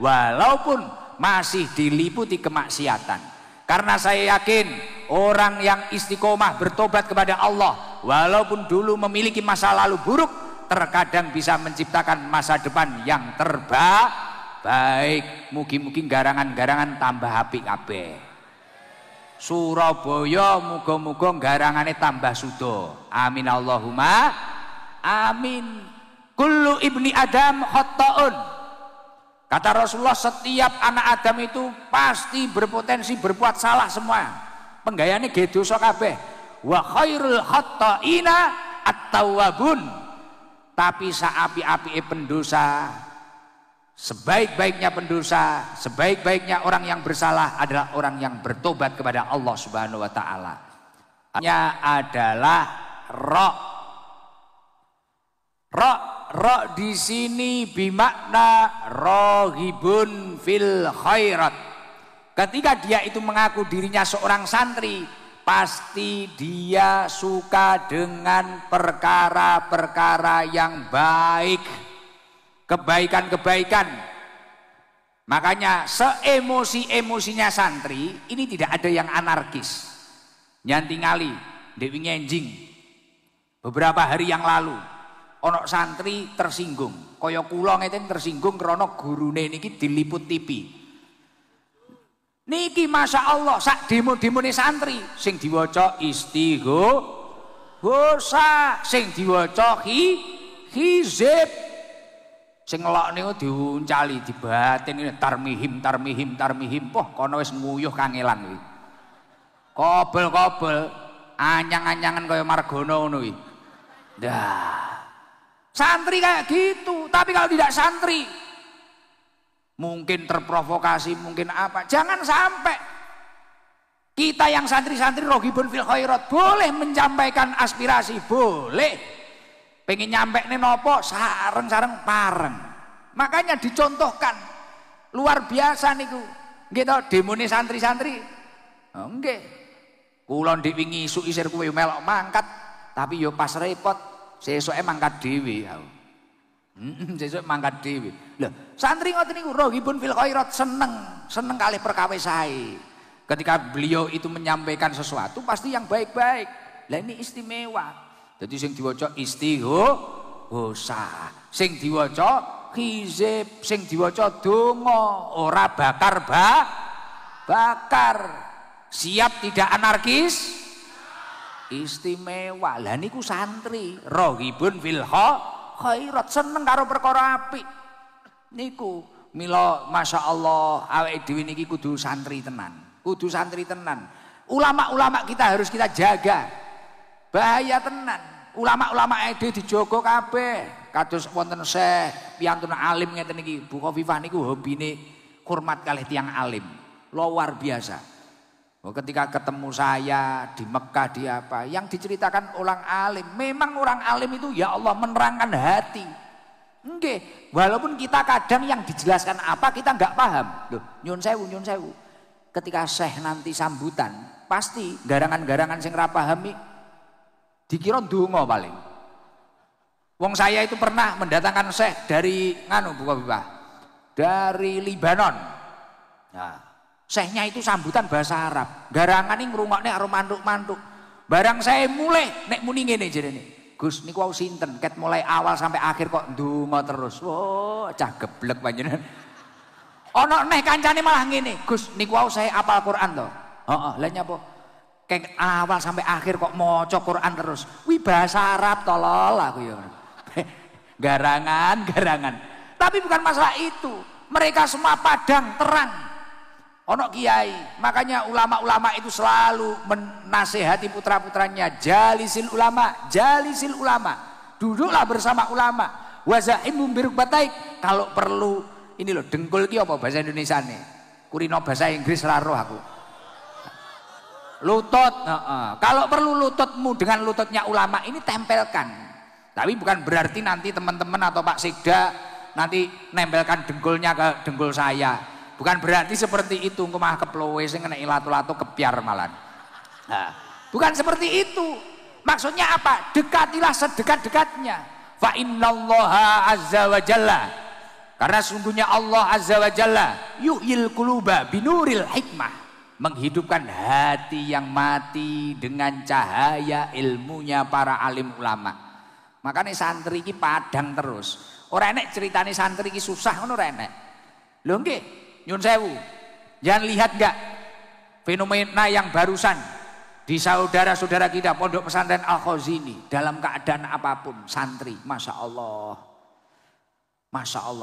walaupun masih diliputi kemaksiatan. Karena saya yakin orang yang istiqomah bertobat kepada Allah walaupun dulu memiliki masa lalu buruk, terkadang bisa menciptakan masa depan yang terbaik. Mugi-mugi garangan-garangan tambah apik kabeh. Surabaya muga-muga garangane tambah sudo. Amin Allahumma amin. Kullu ibni Adam khata'un. Kata Rasulullah, setiap anak Adam itu pasti berpotensi berbuat salah semua. Penggayane ge dosa kabeh. Wa khairul khata'ina at-tawwabun. Tapi saapi-apike pendosa, sebaik-baiknya pendosa, sebaik-baiknya orang yang bersalah adalah orang yang bertobat kepada Allah Subhanahu wa taala. Nya adalah Ra di sini bimakna rohibun fil khairat. Ketika dia itu mengaku dirinya seorang santri, pasti dia suka dengan perkara-perkara yang baik, kebaikan-kebaikan. Makanya seemosi-emosinya santri ini tidak ada yang anarkis. Nyanti ngali, Dewi Ngenjing beberapa hari yang lalu ono santri tersinggung, kaya kula ngeten tersinggung krana gurune niki diliput TV. Niki Masya Allah sak demo-demone santri sing diwaca istighosa, sing diwaca hizib, sing ngelok niku diuncali dibatin ini tarmihim. Poh kono wis nguyuh kangelan kuwi. Kobel-kobel anyang-anyangan kaya Margono ngono kuwi. Dah. Santri kayak gitu, tapi kalau tidak santri mungkin terprovokasi, mungkin apa. Jangan sampai kita yang santri-santri rohibun fil khairat boleh menyampaikan aspirasi, boleh. Pengen nyampe nih nopo sareng-sareng pareng. Makanya dicontohkan luar biasa niku. Nggih to demone santri-santri. Oh nggih. Kula ndek wingi isuk isir kuwe melok mangkat, tapi yo pas repot sesuke mangkat dhewe aku. Sesuk mangkat dhewe. Lho, santri ngoten niku rohibun fil khairat, seneng kalih perkawis sae. Ketika beliau itu menyampaikan sesuatu pasti yang baik-baik. Lah ini istimewa. Jadi sing diwaca istighosa, sing diwaca hizib, sing diwaca donga, ora bakar. Siap tidak anarkis? Istimewa. Lah niku santri, rohibun fil khairat, seneng karo perkara apik. Niku mila masyaallah awake dhewe niki kudu santri tenan. Kudu santri tenan. Ulama-ulama kita harus kita jaga. Bahaya tenan. Ulama-ulama ede dijogo kabeh. Kados wonten Syekh piyantun alim ngeten iki. Bu Khofifah niku hobine hormat kalih tiyang alim. Luar biasa. Ketika ketemu saya di Mekah di apa, yang diceritakan orang alim, memang orang alim itu ya Allah menerangkan hati. Nggih, walaupun kita kadang yang dijelaskan apa kita nggak paham. Loh, nyun sewu. Ketika Syekh nanti sambutan, pasti garangan-garangan sing ra pahami dikira ndonga paling. Wong saya itu pernah mendatangkan Syekh dari Bu Khofifah, dari Libanon. Nah, Syekhnya itu sambutan bahasa Arab. Garangan ini ngrungokne karo mantuk-mantuk. Barang saya mulai nek muni ngene jarene. Gus niku wau sinten? Ket mulai awal sampai akhir kok ndonga terus. Oh, cah geblek panjenengan. Ana neh kancane malah ngene. Gus niku wau saya apal Quran to. Heeh, lha nyapa? Ket awal sampai akhir kok maca Quran terus. Wi bahasa Arab tolol aku ya. Garangan. Tapi bukan masalah itu. Mereka semua padang terang. Ono kiai, makanya ulama-ulama itu selalu menasehati putra-putranya, jalisil ulama, duduklah bersama ulama, wazahimum birukbataik. Kalau perlu, ini loh dengkul ki apa bahasa Indonesia nih, kurino bahasa Inggris laro aku. Lutut, kalau perlu lututmu dengan lututnya ulama ini tempelkan. Tapi bukan berarti nanti teman-teman atau Pak Sekda nanti nempelkan dengkulnya ke dengkul saya. Bukan berarti seperti itu, engko mah keplowe sing kena latu-latu kepiar malan. Nah, bukan seperti itu. Maksudnya apa? Dekatilah sedekat-dekatnya. Fa innallaha azza wa jalla. Karena sungguhnya Allah azza wa jalla yuhyil quluba binuril hikmah. Menghidupkan hati yang mati dengan cahaya ilmunya para alim ulama. Makanya santri ki padang terus. Ora enek ceritane santri ki susah ngono ora enek. Lho nggih, nyun sewu. Jangan lihat enggak fenomena yang barusan di saudara-saudara kita pondok pesantren Al-Khazini dalam keadaan apapun santri, masya Allah,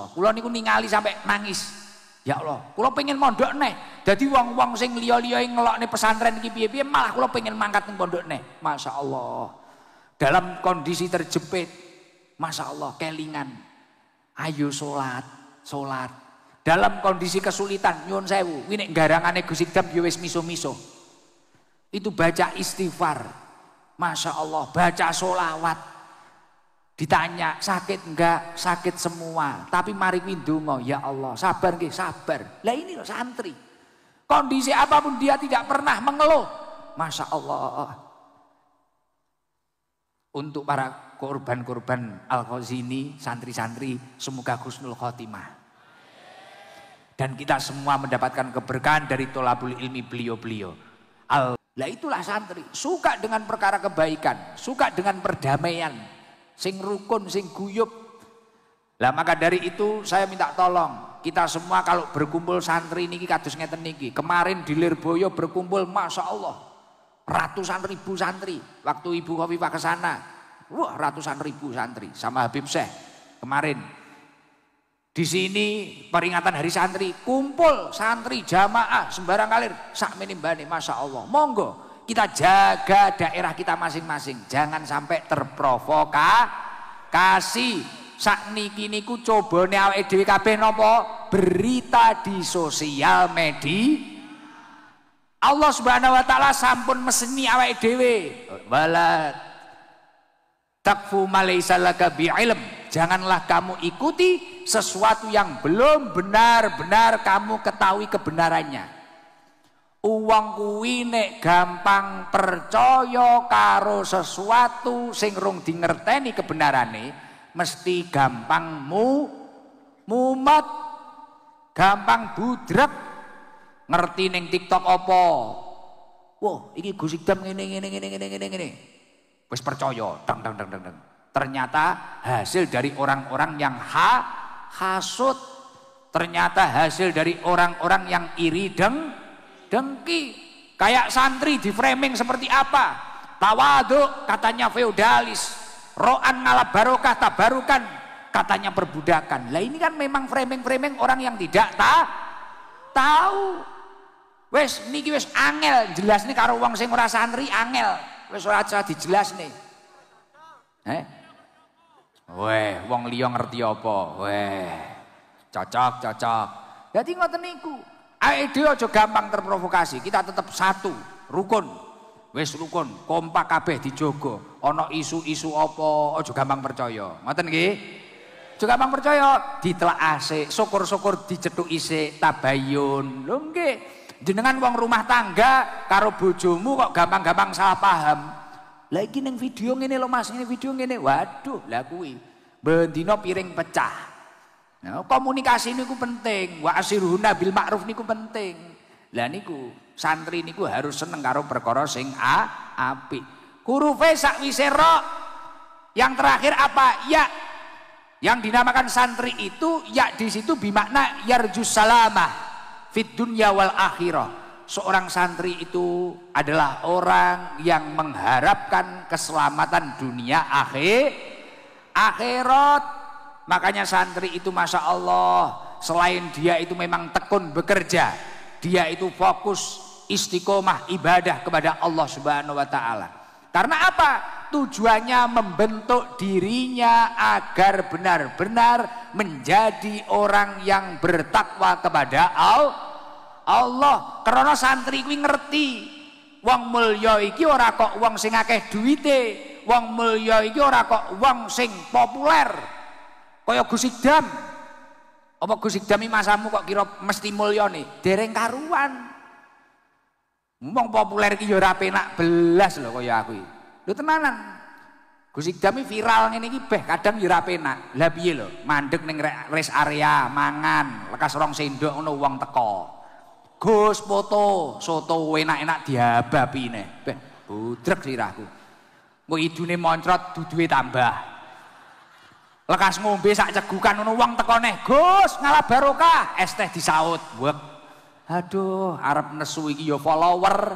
kula niku ningali sampai nangis. Ya Allah, kula pengen mondok neh. Jadi wong-wong sing liya-liya ngelokne pesantren iki piye-piye malah kula pengen mangkat ning pondok neh. Masya Allah. Dalam kondisi terjepit, masya Allah, kelingan. Ayo sholat. Dalam kondisi kesulitan, nyuwun sewu, ini garangane Gus Idam ya wis miso-miso. Itu baca istighfar, masya Allah, baca sholawat. Ditanya sakit enggak? Sakit semua. Tapi mari ndonga, ya Allah, sabar nggih, sabar. Lah ini loh santri. Kondisi apapun dia tidak pernah mengeluh. Masya Allah. Untuk para korban-korban Al-Khazini, santri-santri, semoga husnul khotimah. Dan kita semua mendapatkan keberkahan dari tolabul ilmi beliau-beliau. Lah itulah santri, suka dengan perkara kebaikan, suka dengan perdamaian, sing rukun, sing guyub. Lah maka dari itu saya minta tolong, kita semua kalau berkumpul santri niki kados ngeten niki. Kemarin di Lirboyo berkumpul, masya Allah, ratusan ribu santri. Waktu Ibu Khofifah ke sana, wah ratusan ribu santri sama Habib Syekh kemarin. Di sini peringatan hari santri, kumpul santri jamaah sembarang kalir sak menimbane, masya Allah. Monggo kita jaga daerah kita masing-masing, jangan sampai terprovokasi. Sakniki niku cobane awake dhewe kabeh napa? Berita di sosial media. Allah Subhanahu wa taala sampun meseni awake dhewe. Wala takfu malaysa laka bi'ilm. Janganlah kamu ikuti sesuatu yang belum benar-benar kamu ketahui kebenarannya. Uang kuwi nek gampang percaya karo sesuatu sing rung dingerteni kebenarane, mesti gampang mumet, gampang budrek. Ngerti ning TikTok apa? Wah, iki Gus Idam ngene. Wis percaya, dang. Ternyata hasil dari orang-orang yang hasud. Ternyata hasil dari orang-orang yang iri dengki. Kayak santri di framing seperti apa? Tawaduk katanya feodalis. Ro'an ngalap barokah tabarukan katanya perbudakan. Lah ini kan memang framing-framing orang yang tidak tahu. Wes niki wis angel jelas nih karo wong sing ora santri angel. Wis ora dijelas nih. Weh, wong liya ngerti apa? Weh. Cocok. Jadi ngoten niku. Awake dhewe aja gampang terprovokasi. Kita tetap satu, rukun. Wis rukun, kompak kabeh dijogo. Ana isu-isu apa, aja gampang percaya. Ngoten nggih? Aja gampang percaya, ditelak asik, syukur-syukur dicethuk isik, tabayun. Lho nggih. Jenengan wong rumah tangga karo bojomu kok gampang-gampang salah paham. Lah iki ning video ngene lho Mas, ini video ngene. Waduh, lah kuwi bendina piring pecah. Nah, komunikasi niku penting. Wa asiruna bil ma'ruf niku penting. Lah niku santri niku harus seneng karo perkara sing apik. Hurufe sakwise ra. Yang terakhir apa? Ya. Yang dinamakan santri itu ya di situ bimakna yarjus salamah fid dunya wal akhirah. Seorang santri itu adalah orang yang mengharapkan keselamatan dunia akhirat. Makanya santri itu Masya Allah, selain dia itu memang tekun bekerja, dia itu fokus istiqomah ibadah kepada Allah Subhanahu wa Ta'ala. Karena apa? Tujuannya membentuk dirinya agar benar-benar menjadi orang yang bertakwa kepada Allah. Karena santri kuwi ngerti wong mulya iki ora kok wong sing akeh duwite, wong mulya iki ora kok wong sing populer. Kaya Gus Idam. Apa Gus Idam iki masamu kok kira mesti mulya nih? Dereng karuan. Wong populer iki ya ora penak belas lho kaya aku iki. Lho tenanan. Gus Idam iki viral ngene iki beh kadang ya ora penak. Lah piye lho? Mandeg ning rest area mangan, lekas 2 sendok ngono wong teko. Gus foto, soto enak-enak diabapi neh. Beh, budrek sirahku. Kok idune moncrot duduhe tambah. Lekas ngombe sak cegukan ngono wong teko neh. Gus, ngalah barokah, es teh disaut. Wek. Aduh, arep nesu iki ya follower.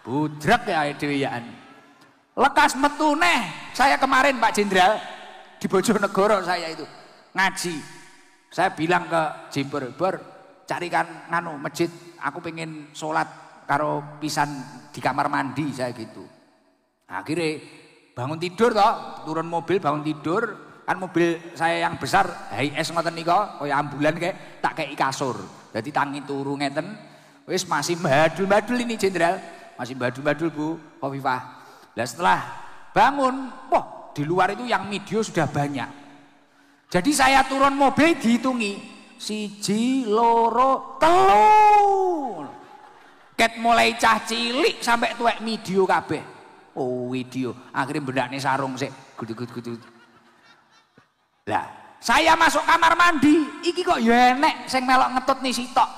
Budrek ya dhewe yaan. Lekas metu neh. Saya kemarin Pak Jenderal di Bojonegoro saya itu ngaji. Saya bilang ke Jember, carikan nganu masjid, aku pengen sholat karo pisan di kamar mandi saya gitu. Akhirnya bangun tidur toh, turun mobil bangun tidur, kan mobil saya yang besar, HIS ngoten nika, kaya ambulan kayak tak kei kasur. Jadi tangi turu ngeten, wis masih badul-badul ini Jenderal, masih badul-badul Bu Khofifah. Lah setelah bangun, wah di luar itu yang video sudah banyak. Jadi saya turun mobil dihitungi. 1, 2, 3. Ket mulai cah cilik sampai tuwek video kabeh. Oh video, akhirnya bendakne sarung sik gudut-gudut. Lah, saya masuk kamar mandi, iki kok ya enek sing melok ngetut nih sitok.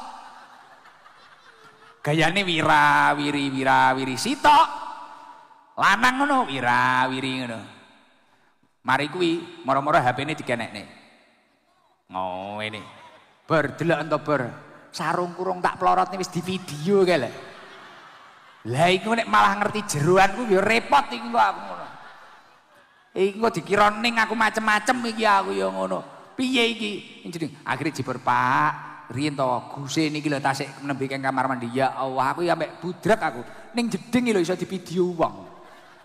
Gayane wira-wiri sitok. Lanang ngono, wira-wiri ngono. Mari kuwi moro-moro HP-ne dikenekne. Oh ini. Delok ento sarung kurung tak plorot wis di video kae lho. Lah iku nek malah ngerti jeroanku ya repot iki kok aku ngono. Iki kok dikira ning aku macem-macem iki aku ya ngono. Piye iki? Jeneng akhire jebur Pak, riyen to Guse niki lho tasik nembe kamar mandi. Ya Allah, aku ya mek budrek aku. Ning jeding lho iso di video wong.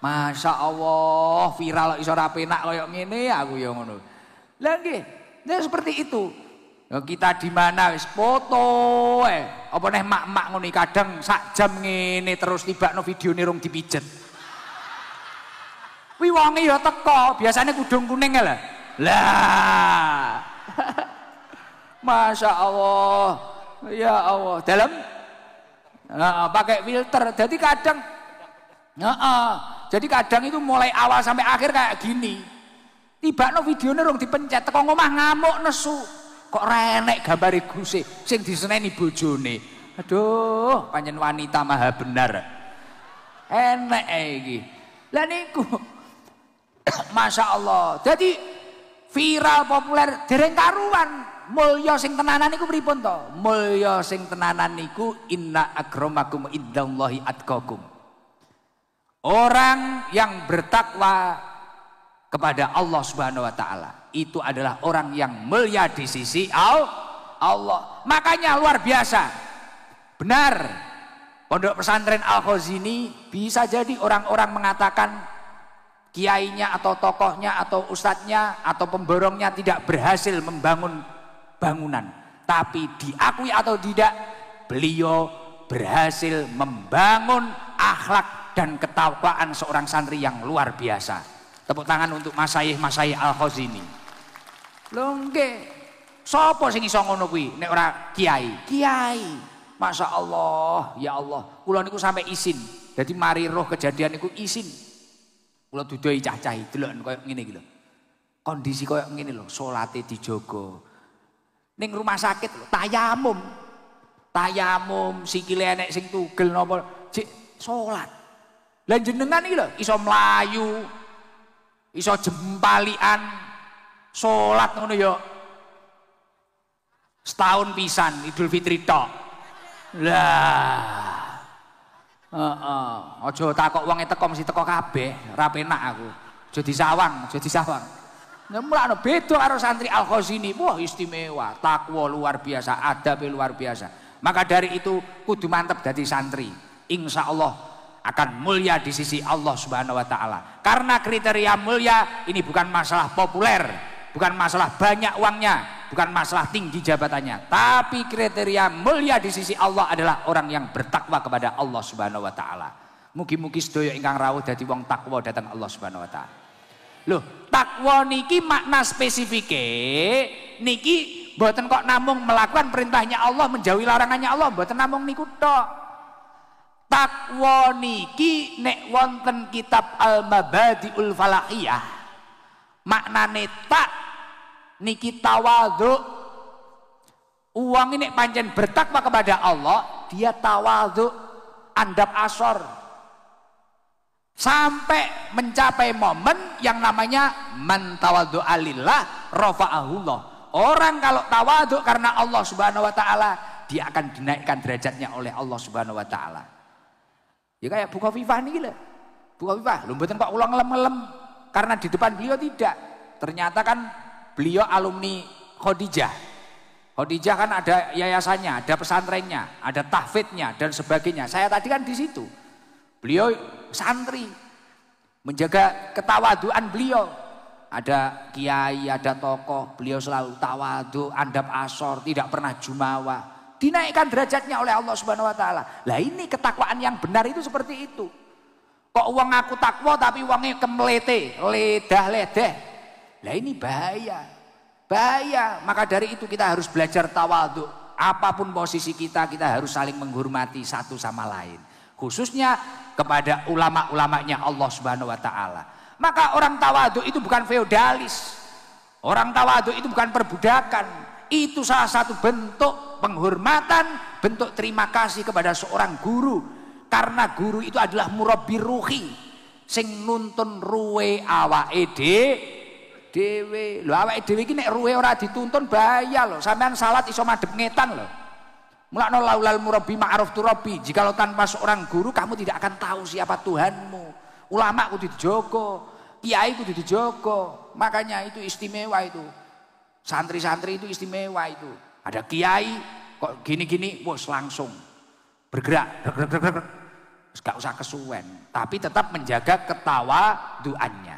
Masya Allah, viral iso ora penak kaya ngene aku ya ngono. Lah nggih, nah seperti itu. Kita di mana wis foto apa neh mak-mak ngono kadang sak jam ngene terus tibakno videone rung dipijet. Kuwi wonge ya teko, biasanya kudung kuning lho. Lah. Masya Allah. Ya Allah, dalam pakai filter. Jadi kadang jadi kadang itu mulai awal sampai akhir kayak gini. Tibakno videone rung dipencet teko ngomah ngamuk nesu. Kok renek gambare Guse sing diseneni bojone. Aduh, pancen wanita maha benar. Enek iki. Lah niku Masya Allah. Jadi viral populer dereng karuan. Mulya sing tenanan niku pripun to? Mulya sing tenanan niku inna akramakum indallahi atqakum. Orang yang bertakwa kepada Allah Subhanahu wa taala itu adalah orang yang mulia di sisi Allah. Makanya luar biasa. Benar, pondok pesantren Al-Khazini bisa jadi orang-orang mengatakan kiainya atau tokohnya atau ustadznya atau pemborongnya tidak berhasil membangun bangunan. Tapi diakui atau tidak, beliau berhasil membangun akhlak dan ketakwaan seorang santri yang luar biasa. Tepuk tangan untuk Masyayikh Al-Khazini. Lho nggih, sapa sing iso ngono kuwi nek ora kiai? Kiai. Masya Allah, ya Allah, kula niku sampai isin. Jadi mari roh kejadian niku isin. Kula dudoi cah-cah delok koyo ngene iki lho. Kondisi koyo ngene lho, salate dijogo. Ning rumah sakit lho, tayamum. Tayamum sikile enek sing tugel napa, jek salat. Lah jenengan iki lho iso mlayu, iso jempalian, salat ngono ya. Setahun pisan Idul Fitri tok. Lah, aja takok wong teko mesti teko kabeh, ora penak aku. Aja disawang. Mulane beda karo santri Al-Khazini, wah istimewa, takwa luar biasa, adab luar biasa. Maka dari itu kudu mantep dadi santri. Insya Allah akan mulia di sisi Allah Subhanahu wa taala. Karena kriteria mulia ini bukan masalah populer, bukan masalah banyak uangnya, bukan masalah tinggi jabatannya, tapi kriteria mulia di sisi Allah adalah orang yang bertakwa kepada Allah Subhanahu wa taala. Mugi-mugi sedaya ingkang rawuh dadi wong takwa dhateng Allah Subhanahu wa taala. Loh, takwa niki makna spesifike niki mboten kok namung melakukan perintahnya Allah, menjauhi larangannya Allah, mboten namung niku tok. Takwa niki nek wonten kitab Al-Mabadiul Falahiyah maknane tak niki tawadhu. Uang ini pancen bertakwa kepada Allah, dia tawadhu, andap asor, sampai mencapai momen yang namanya man tawadhu alillah rafa'ahullah. Orang kalau tawadhu karena Allah Subhanahu wa taala, dia akan dinaikkan derajatnya oleh Allah Subhanahu wa taala. Ya kayak Bu Khofifah niki lho. Bu Khofifah, lho mboten kok kula ngelem-ngelem karena di depan beliau tidak. Ternyata kan beliau alumni Khadijah. Khadijah kan ada yayasannya, ada pesantrennya, ada tahfidnya dan sebagainya. Saya tadi kan di situ. Beliau santri, menjaga ketawaduan beliau. Ada kiai, ada tokoh, beliau selalu tawadhu, andap asor, tidak pernah jumawa. Dinaikkan derajatnya oleh Allah Subhanahu wa taala. Lah ini ketakwaan yang benar itu seperti itu. Kok uang aku takwa tapi uangnya kemelete, ledah-ledah. Lah ini bahaya. Bahaya. Maka dari itu kita harus belajar tawadhu. Apapun posisi kita harus saling menghormati satu sama lain. Khususnya kepada ulama-ulamanya Allah Subhanahu wa taala. Maka orang tawadhu itu bukan feodalis. Orang tawadhu itu bukan perbudakan. Itu salah satu bentuk penghormatan, bentuk terima kasih kepada seorang guru. Karena guru itu adalah murabbi ruhi, sing nuntun ruwe awake dhewe. Lho awake dhewe iki nek ruwe ora dituntun bahaya lho. Sampean salat iso madhep ngetan lho. Mulakno laulal murabbi ma'ruf turabi. Jikalau tanpa seorang guru kamu tidak akan tahu siapa Tuhanmu. Ulama kudu dijogo, kiai kudu dijogo. Makanya itu istimewa itu. Santri-santri itu istimewa itu. Ada kiai kok gini-gini, wos langsung bergerak, gak usah kesuwen, tapi tetap menjaga ketawaduannya.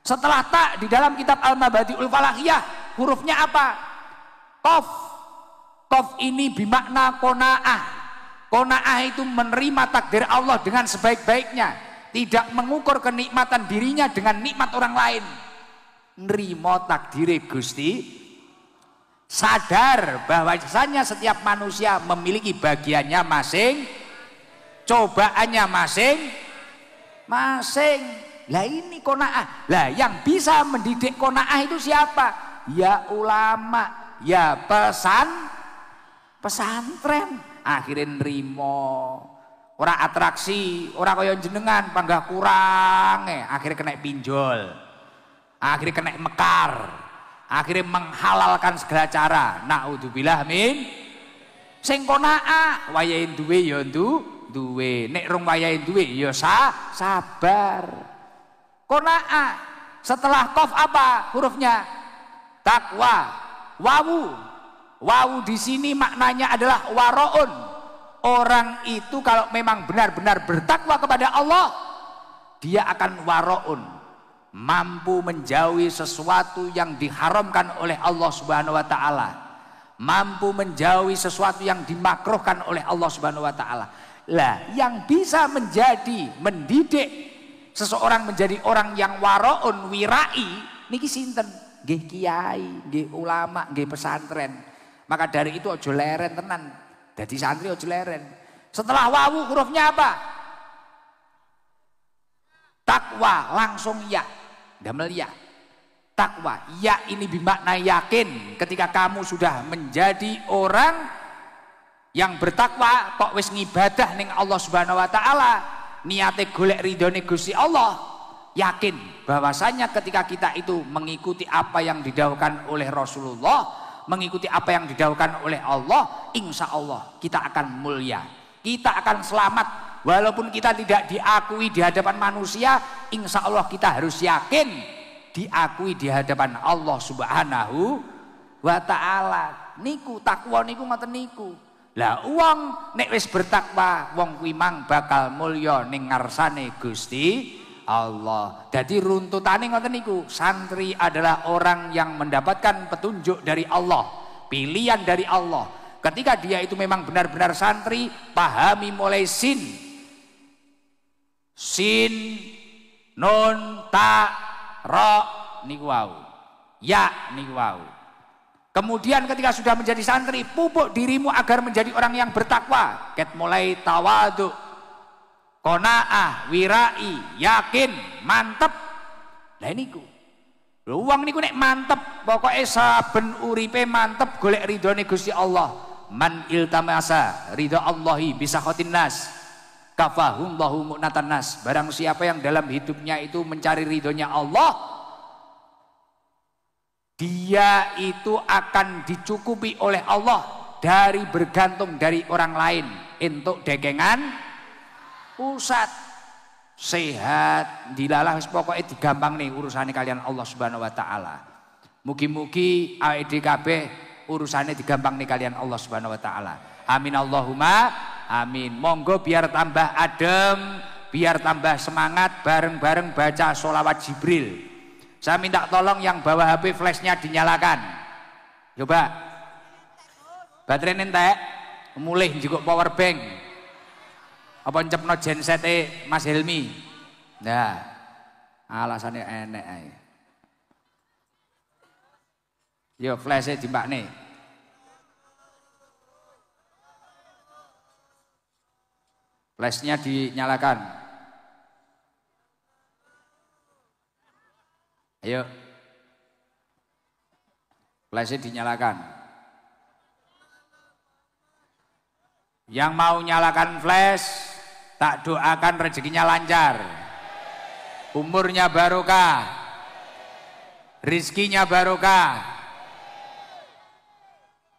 Setelah tak di dalam kitab Al-Mabadiul Falahiyah hurufnya apa? Qaf. Qaf ini bimakna qanaah. Qanaah itu menerima takdir Allah dengan sebaik-baiknya, tidak mengukur kenikmatan dirinya dengan nikmat orang lain. Nerimo takdire Gusti, sadar bahwasanya setiap manusia memiliki bagiannya masing, cobaannya masing-masing. Lah ini qanaah. Lah yang bisa mendidik qanaah itu siapa? Ya ulama, ya pesantren. Akhirnya nerimo. ora atraksi, ora kaya jenengan panggah kurang, akhirnya kena pinjol, akhirnya kena mekar, akhirnya menghalalkan segala cara. Naudzubillah min. Sing konaa wayahe duwe ya duwe, nek rong wayahe duwe ya sabar. Konaa setelah qaf apa hurufnya? Takwa. Wawu di sini maknanya adalah waraun. Orang itu kalau memang benar-benar bertakwa kepada Allah, dia akan waraun, mampu menjauhi sesuatu yang diharamkan oleh Allah Subhanahu wa taala, mampu menjauhi sesuatu yang dimakruhkan oleh Allah Subhanahu wa taala. Lah, yang bisa mendidik seseorang menjadi orang yang waraun, wirai, niki sinten? Nggih kiai, nggih ulama, nggih pesantren. Maka dari itu ojo leren tenan. Jadi santri ojo leren. Setelah wawu hurufnya apa? Takwa, langsung ya. Damel ya. Takwa, ya ini bermakna yakin. Ketika kamu sudah menjadi orang yang bertakwa, kok wis ngibadah ning Allah Subhanahu wa taala, niate golek ridhone Gusti Allah, yakin bahwasanya ketika kita itu mengikuti apa yang didhawuhkan oleh Rasulullah, mengikuti apa yang didhawuhkan oleh Allah, insya Allah kita akan mulia, kita akan selamat. Walaupun kita tidak diakui di hadapan manusia, insya Allah kita harus yakin diakui di hadapan Allah Subhanahu wa ta'ala. Niku takwa niku ngoten niku. Lah wong nek wis bertakwa, wong kuwi mang bakal mulya ning ngarsane Gusti Allah. Jadi runtutane ngoten niku, santri adalah orang yang mendapatkan petunjuk dari Allah, pilihan dari Allah. Ketika dia itu memang benar-benar santri, pahami mulai sin, nun, ta, ro, niku wau, ya niku wau. Kemudian ketika sudah menjadi santri, pupuk dirimu agar menjadi orang yang bertakwa. Ket mulai tawadu, qanaah, wirai, yakin, mantep. Lah niku. Lho wong niku nek mantep, pokoke saben uripe mantep golek ridhone Gusti Allah. Man iltamasa ridha Allahi bisa khotin nas, kafahumullahu mu'natan nas. Barang siapa yang dalam hidupnya itu mencari ridhonya Allah, dia itu akan dicukupi oleh Allah dari bergantung dari orang lain. Entuk dekengan pusat sehat dilalah wis pokoke digampang nih urusane kalian Allah Subhanahu wa taala. Mugi-mugi awake kabeh urusane digampang nih kalian Allah Subhanahu wa taala. Amin Allahumma amin. Monggo biar tambah adem, biar tambah semangat, bareng-bareng baca sholawat Jibril. Saya minta tolong yang bawa HP flashnya dinyalakan. Coba. Baterai entek, mulih njupuk power bank. Apa ncepno gensete Mas Helmi? Nah, alasannya enek ae. Yo flashnya dimbakne. Flashnya dinyalakan. Ayo. Flashnya dinyalakan. Yang mau nyalakan flash, tak doakan rezekinya lancar, umurnya barokah, rizkinya barokah,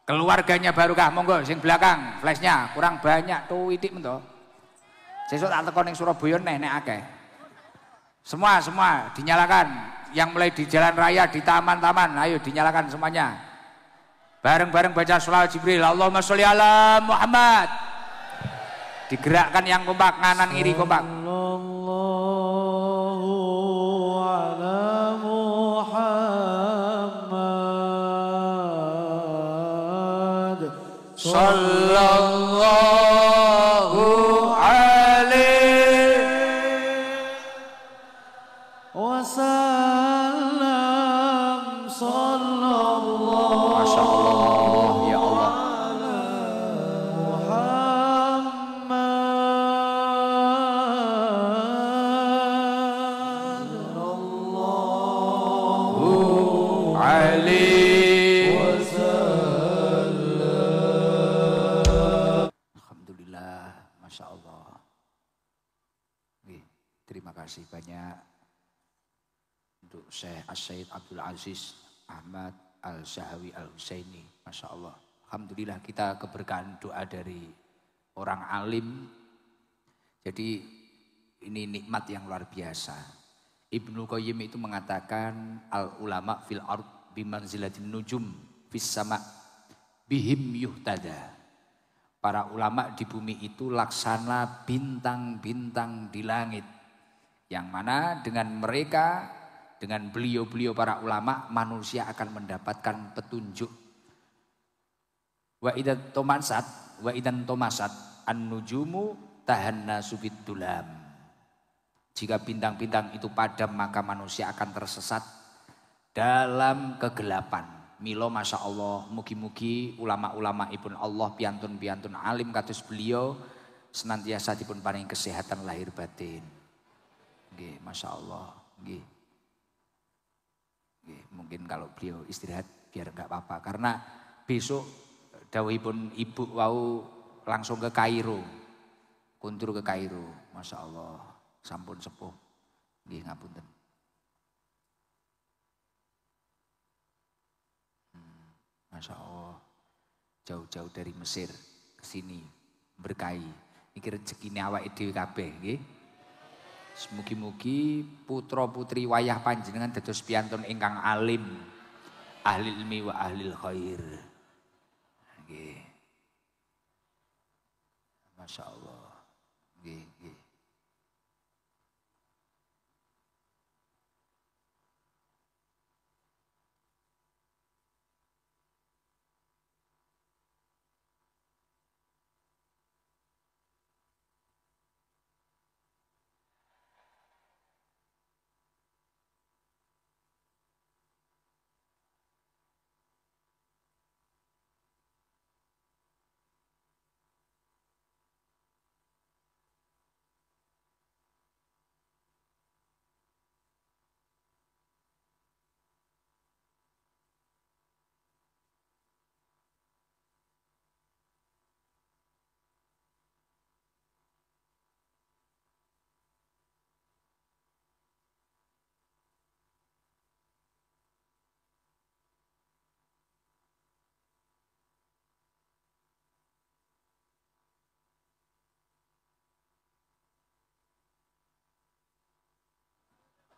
keluarganya barokah. Monggo sing belakang flashnya kurang banyak tuh itik mento. Sesuk tak teko ning Surabaya nek akeh. Semua dinyalakan. Yang mulai di jalan raya, di taman-taman, ayo dinyalakan semuanya. Bareng-bareng baca sholawat Jibril. Allahumma sholli ala Muhammad. Digerakkan yang kompak, kanan kiri kompak. Sallallahu ala Muhammad. Sallallahu alaihi wasallam. Sallallahu. Masya Allah, ya Allah. Muhammad. Sallallahu alaihi wasallam. Alhamdulillah, Masya Allah. Nggih, terima kasih banyak untuk Syekh As-Said Abdul Aziz Ahmad Al-Zahawi Al-Husaini. Masya Allah. Alhamdulillah kita keberkahan doa dari orang alim. Jadi ini nikmat yang luar biasa. Ibnu Qayyim itu mengatakan al-ulama fil ard bimanzilatin nujum fis sama bihim yuhtada. Para ulama di bumi itu laksana bintang-bintang di langit. Yang mana dengan mereka, dengan beliau-beliau para ulama, manusia akan mendapatkan petunjuk. Wa idan tomasat an-nujumu tahanna subid dulam. Jika bintang-bintang itu padam maka manusia akan tersesat dalam kegelapan. Milo masya Allah, mugi-mugi ulama-ulama ibun Allah piantun-piantun alim kados beliau senantiasa dipun paring kesehatan lahir batin. Nggih, masya Allah. Nggih. Nggih, mungkin kalau beliau istirahat biar enggak apa-apa karena besok dawuhipun ibu wau langsung ke Kairo. Kuntur ke Kairo, masya Allah. Sampun sepuh. Nggih, ngapunten. Masya Allah, jauh-jauh dari Mesir ke sini berkahi. Iki rezekine awake dhewe kabeh nggih. Mugi-mugi putra-putri wayah panjenengan dados piantun ingkang alim, ahli ilmi wa ahli khair. Nggih. Masya Allah. Nggih, nggih.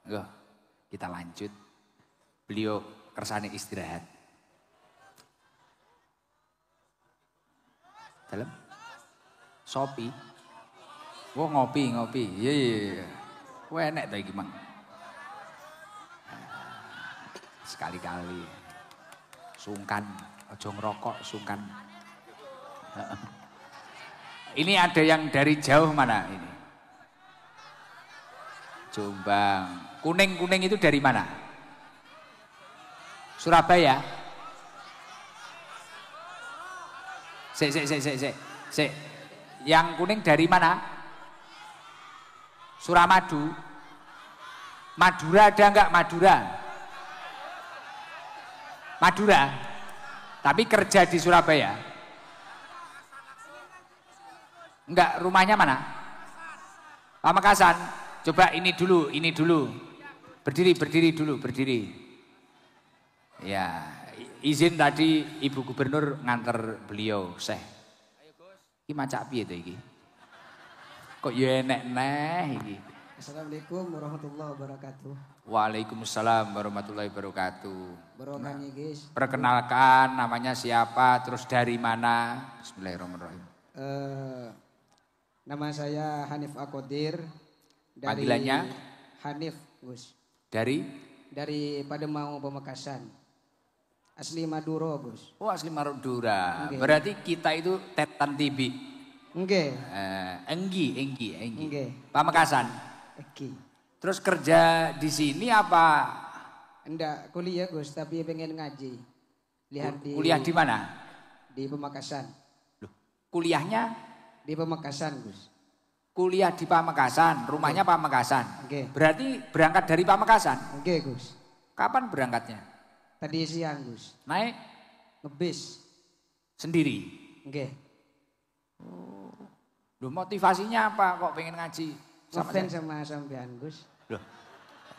Nggih, kita lanjut. Beliau kersane istirahat. Dalam? Sopi. Wah ngopi. Iya. Wah enek ta iki, Mang. Sekali-kali. Sungkan, aja ngerokok, sungkan. Ini ada yang dari jauh mana ini? Jombang. Kuning itu dari mana? Surabaya. Sik. Yang kuning dari mana? Suramadu. Madura ada enggak Madura? Madura. Tapi kerja di Surabaya. Enggak, rumahnya mana? Pamekasan. Coba ini dulu. Berdiri dulu. Ya, izin tadi Ibu Gubernur nganter beliau, Syekh. Iki macak piye to iki? Kok ya enek neh iki. Assalamualaikum warahmatullahi wabarakatuh. Waalaikumsalam warahmatullahi wabarakatuh. Barokah nih guys. Perkenalkan namanya siapa, terus dari mana? Bismillahirrahmanirrahim. Nama saya Hanif Akodir. Dari Panggilannya? Hanif, Gus. Dari Pademau Pamekasan. Asli Madura, Gus. Oh, asli Madura. Okay. Berarti kita itu tetan tibi. Nggih. Enggi. Nggih. Pamekasan. Eki. Terus kerja di sini apa? Enggak kuliah, Gus, tapi pengen ngaji. Kuliah di mana? Di Pamekasan. Loh, kuliahnya? Di Pamekasan, Gus. Kuliah di Pamekasan, rumahnya Pamekasan. Oke. Berarti berangkat dari Pamekasan. Oke, Gus. Kapan berangkatnya? Tadi siang, Gus. Naik Ngebis. sendiri. Oke. Loh, motivasinya apa kok pengen ngaji Ngefans sama sampean Gus. Loh.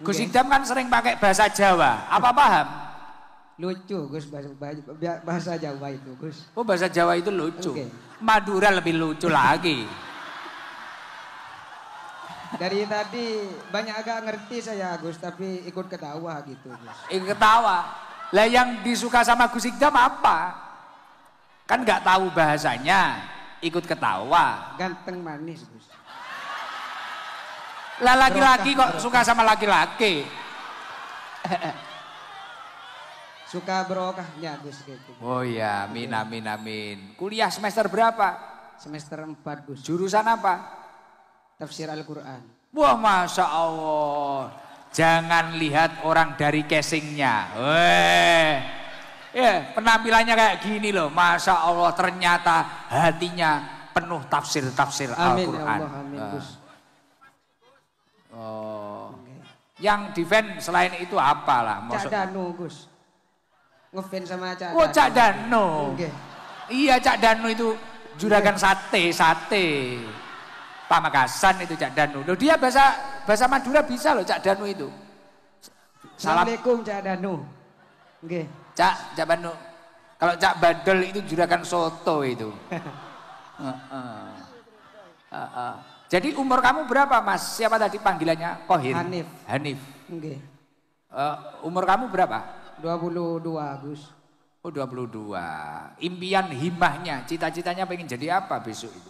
Gus Idam kan sering pakai bahasa Jawa. Apa paham? Lucu Gus bahasa Jawa itu Gus. Oh bahasa Jawa itu lucu. Oke. Madura lebih lucu lagi. Dari tadi banyak agak ngerti saya Gus, tapi ikut ketawa gitu Gus. Ketawa. Lah yang disuka sama Gus Idam apa? Kan nggak tahu bahasanya, ikut ketawa. Ganteng manis Gus. Lah laki-laki kok suka sama laki-laki? Suka berokahnya Gus gitu. Oh iya, amin amin amin. Kuliah semester berapa? Semester 4 Gus. Jurusan apa? Tafsir Al-Quran. Wah Masya Allah. Jangan lihat orang dari casingnya. Ya, penampilannya kayak gini loh. Masya Allah ternyata hatinya penuh tafsir-tafsir Amin ya Al-Quran. Allah, amin Gus. Oh. Yang defend selain itu apalah? Cak Danu Gus. Ngefans sama Cak Danu. Oh Cak Danu. Oke. Iya Cak Danu itu juragan sate. Pamekasan itu Cak Danu. Loh dia bahasa Madura bisa loh Cak Danu itu. Salam. Assalamualaikum Cak Danu. Oke. Cak Danu. Kalau Cak Badol itu juragan soto itu. Jadi umur kamu berapa Mas? Siapa tadi panggilannya? Kohir. Hanif. Oke. Umur kamu berapa? 22 Gus. Oh 22. Impian himmahnya, cita-citanya pengen jadi apa besok itu?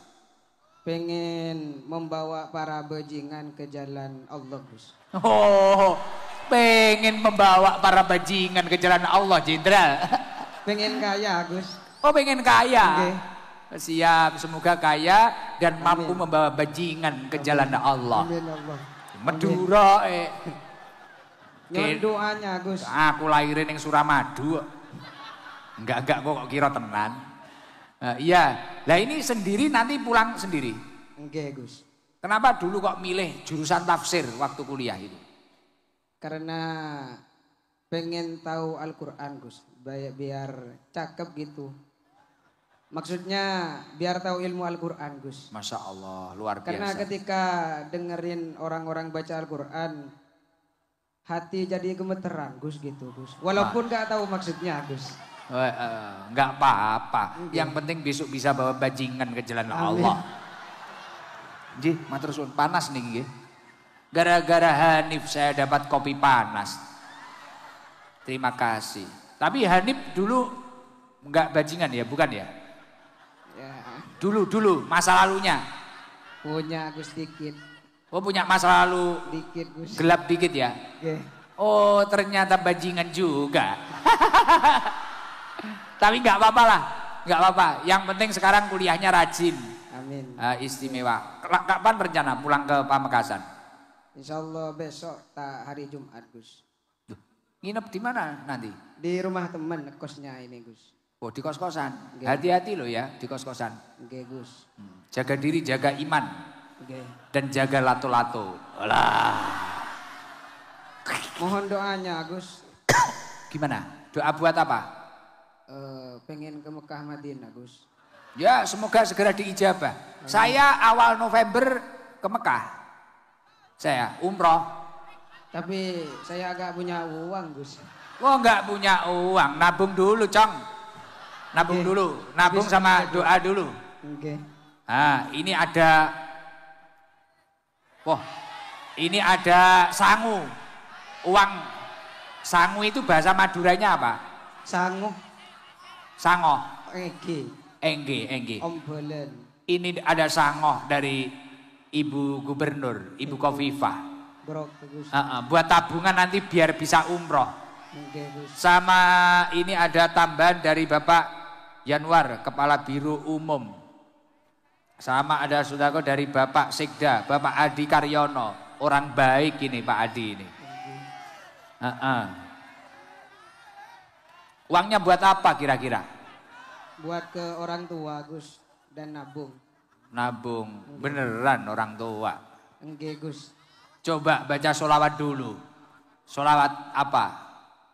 Pengen membawa para bajingan ke jalan Allah Gus. Oh, pengen membawa para bajingan ke jalan Allah Jenderal. Pengen kaya Gus. Oh pengen kaya. Oke. Siap, semoga kaya dan mampu membawa bajingan ke jalan Allah. Amin Allah. Madura Nyon doanya Gus. Aku lahirin yang Suramadu. Enggak kok kira tenan. Iya, lah ini sendiri nanti pulang sendiri. Oke Gus. Kenapa dulu kok milih jurusan tafsir waktu kuliah itu? Karena pengen tahu Al-Quran Gus. Biar cakep gitu. Maksudnya biar tahu ilmu Al-Quran Gus. Masya Allah, luar biasa. Karena ketika dengerin orang-orang baca Al-Quran, hati jadi gemeteran Gus gitu Gus. Walaupun gak tahu maksudnya Gus. Enggak apa-apa. Yang penting besok bisa bawa bajingan ke jalan Allah. Nggih, matur suwun, panas nih nggih. Gara-gara Hanif saya dapat kopi panas. Terima kasih. Tapi Hanif dulu enggak bajingan ya, bukan ya? Ya. Dulu masa lalunya. Punya Gus dikit. Oh punya masa lalu Dikit Gus. gelap dikit ya? Oke. Oh ternyata bajingan juga. Tapi nggak apa-apa lah, nggak apa-apa. Yang penting sekarang kuliahnya rajin. Amin. Istimewa. Kapan rencana pulang ke Pamekasan? Insya Allah besok hari Jumat Gus. Duh, nginep di mana nanti? Di rumah teman kosnya ini Gus. Oh di kos-kosan. Oke. Hati-hati loh ya di kos-kosan. Oke Gus. Jaga diri, jaga iman. Oke. Dan jaga lato-lato. Alah. Mohon doanya Gus. Gimana? Doa buat apa? Pengen ke Mekah Madinah Gus. Ya semoga segera diijabah. Saya awal November ke Mekah. Saya umroh. Tapi saya agak punya uang Gus. Oh nggak punya uang, nabung dulu Cong. Nabung Oke. dulu, nabung sama doa dulu. Oke. Nah ini ada, wah ini ada sangu. Uang sangu itu bahasa Maduranya apa? Sangu. Sangoh. Engge. Engge. Ombolen. Ini ada sangoh dari Ibu Gubernur, Ibu Khofifah. Brok Gus. Buat tabungan nanti biar bisa umroh. Oke Gus. Sama ini ada tambahan dari Bapak Yanwar, Kepala Biro Umum. Sama ada sudako dari Bapak Sekda, Bapak Adi Karyono. Orang baik ini Pak Adi ini. Uangnya buat apa kira-kira? Buat ke orang tua Gus dan nabung. Nabung, beneran orang tua. Oke Gus. Coba baca sholawat dulu. Sholawat apa?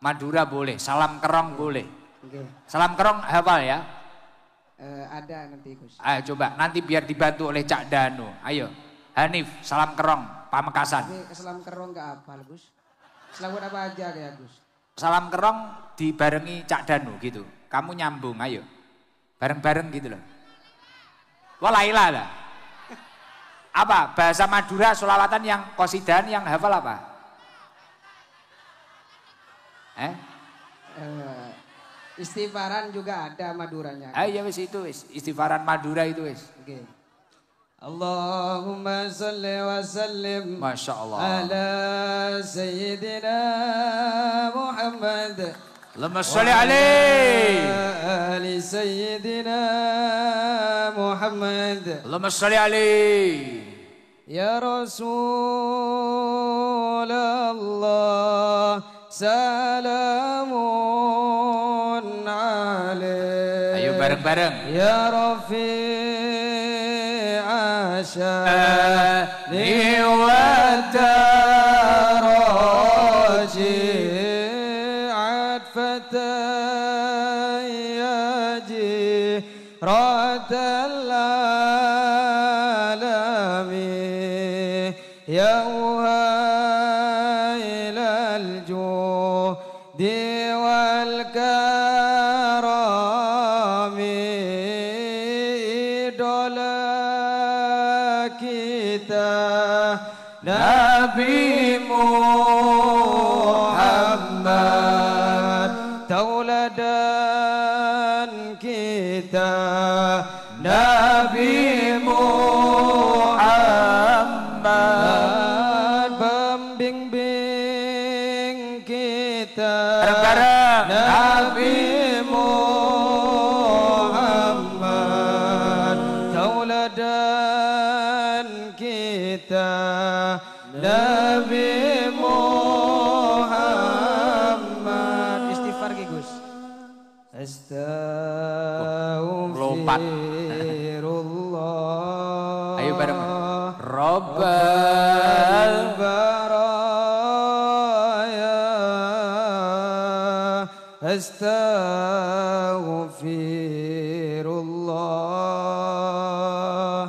Madura boleh, salam kerong boleh. Oke. Salam kerong hafal ya? Ada nanti Gus. Ayo coba, nanti biar dibantu oleh Cak Danu. Ayo, Hanif, Salam Kerong, Pamekasan. Tapi Salam Kerong gak hafal Gus. Selawat apa aja kayak Gus? Salam Kerong dibarengi Cak Danu gitu. Kamu nyambung, ayo. Bareng-bareng gitu loh. Walailah lah. Apa? Bahasa Madura, solawatan yang kosidan yang hafal apa? Istighfaran juga ada Maduranya. Ya wis itu wis. Istighfaran Madura itu wis. Oke. Allahumma salli wa sallim Masya Allah. ala Sayyidina Muhammad. Allahumma salli alaihi. Ali Sayyidina Muhammad. Allahumma salli alaihi. Ya Rasulullah salamun alaih. Ayo bareng-bareng. Ya Rafi'a sya'ni wa daraji atfatan yaji ratal alami ya uhailal juhdi wal karami idola kita Nabi Muhammad tauladan kita Nabi Muhammad pembimbing kita Bareng-bareng. Nabi Muhammad tauladan kita Nabi Muhammad. Istighfar ki Gus. Astaghfirullah. Ayo bareng. Rabbal baraya astaghfirullah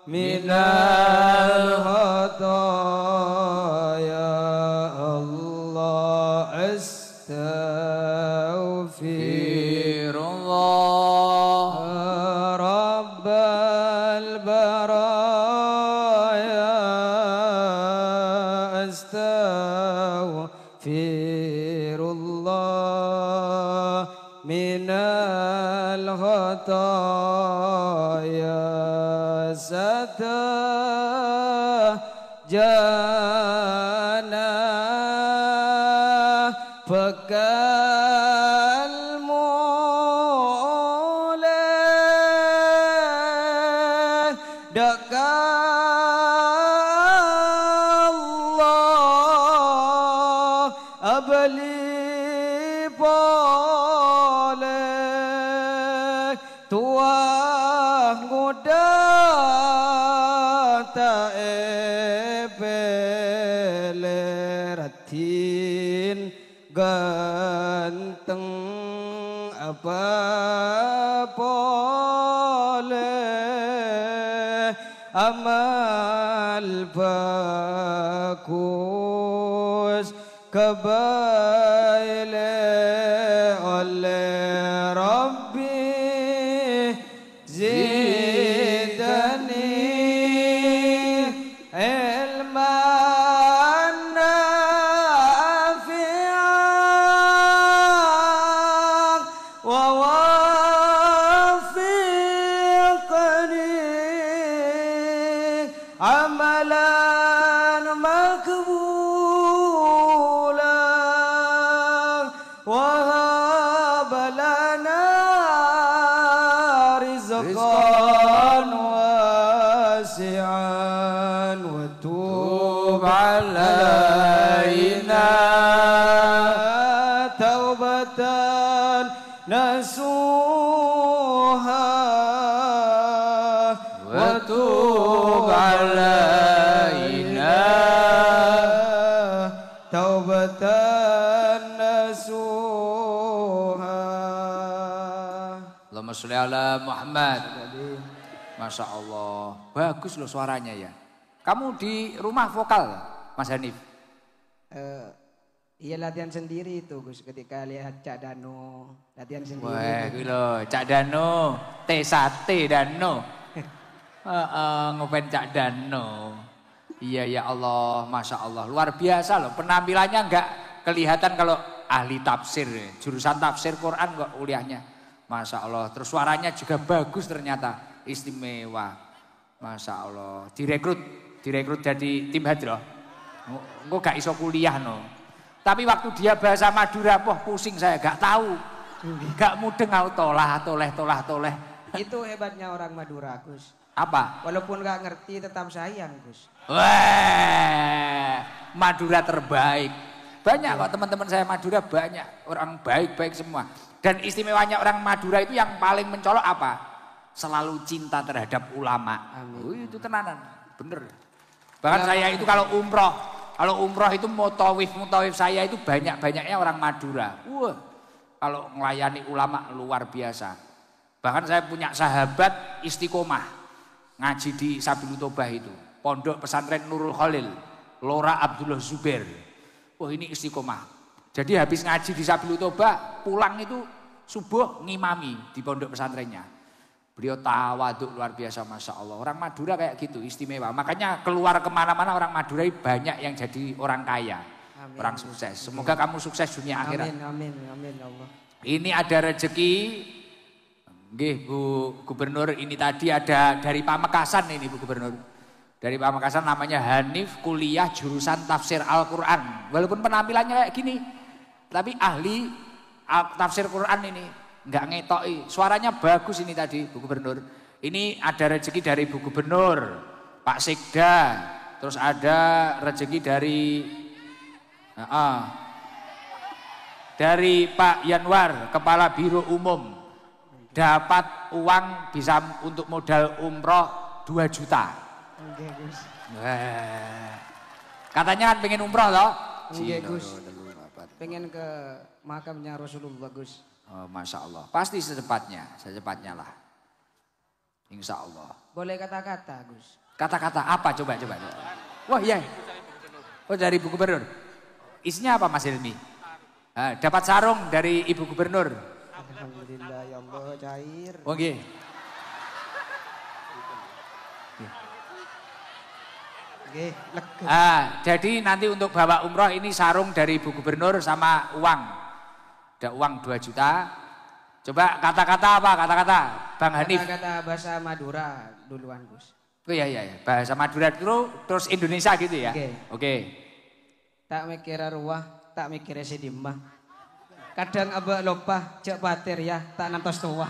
minal khataya Allah astaghfirullah rabbal baraya astaghfirullah minal khataya satajana bekal mulai Allah abli boleh tuah ngudah tak ebeleratin ganteng apa boleh amal bagus kebaile oleh Rabbi zidani ilman nafi'an wa wafiqni amalan makbulan wahab lana rizqan wasi'an wa tub alaina taubatan nasuha wa tub alaina taubatan nasuha. Allahumma sholli ala Muhammad. Masya Allah. Bagus loh suaranya ya. Kamu di rumah vokal, Mas Hanif? Iya latihan sendiri itu Gus, ketika lihat Cak Dano latihan sendiri. Wah, kuwi lho, Cak Dano, T1 Dano. Ngopen Cak Dano. Iya ya Allah, Masya Allah, luar biasa loh. Penampilannya enggak kelihatan kalau ahli tafsir, jurusan tafsir Quran kok kuliahnya. Masya Allah, terus suaranya juga bagus ternyata, istimewa. Masya Allah, direkrut jadi tim hadroh. Engko gak iso kuliah no. Tapi waktu dia bahasa Madura, wah pusing saya, gak tahu. Gak mudeng aku toleh. Itu hebatnya orang Madura Gus. Apa? Walaupun gak ngerti tetap sayang Gus. Wah, Madura terbaik. Banyak kok teman-teman saya Madura, banyak. Orang baik-baik semua. Dan istimewanya orang Madura itu yang paling mencolok apa? Selalu cinta terhadap ulama. Itu tenanan, bener. Bahkan saya itu kalau umroh itu mutawif saya itu banyak-banyaknya orang Madura. Wah, kalau melayani ulama luar biasa. Bahkan saya punya sahabat istiqomah ngaji di Sabilul Tobah itu, Pondok Pesantren Nurul Khalil, Lora Abdullah Zubair. Wah, ini istiqomah. Jadi habis ngaji di Sabilul Tobah, pulang itu subuh ngimami di pondok pesantrennya. Beliau tawaduk luar biasa, Masya Allah. Orang Madura kayak gitu, istimewa. Makanya keluar kemana-mana orang Madura banyak yang jadi orang kaya, amin. Orang sukses. Semoga kamu sukses dunia akhirat. Amin Allah. Ini ada rezeki, nggih Bu Gubernur. Ini tadi ada dari Pamekasan ini Bu Gubernur. Dari Pamekasan namanya Hanif, kuliah jurusan tafsir Al-Quran. Walaupun penampilannya kayak gini, tapi ahli tafsir Quran ini. Enggak ngetoki, suaranya bagus ini tadi Bu Gubernur. Ini ada rezeki dari Bu Gubernur, Pak Sekda, terus ada rezeki dari Pak Yanwar, Kepala Biro Umum. Dapat uang bisa untuk modal umroh 2 juta. Katanya kan pengen umroh loh. Iya Gus. Pengen ke makamnya Rasulullah Gus. Oh, Masya Allah, pasti secepatnya lah. Insya Allah. Boleh kata-kata Gus? Kata-kata apa coba. Wah iya. Oh dari Ibu Gubernur. Isinya apa Mas Hilmi? Dapat sarung dari Ibu Gubernur. Alhamdulillah ya Allah cair. Oke. Jadi nanti untuk bawa umroh ini sarung dari Ibu Gubernur sama uang. Ada uang 2 juta. Coba kata-kata apa? Kata-kata Bang Hanif. Kata-kata bahasa Madura duluan Gus. Oh iya. Bahasa Madura dulu terus Indonesia gitu ya. Oke. Tak mikir ruah, tak mikir sedimah. Kadang abah lupa cek batir ya, tak nantos tua.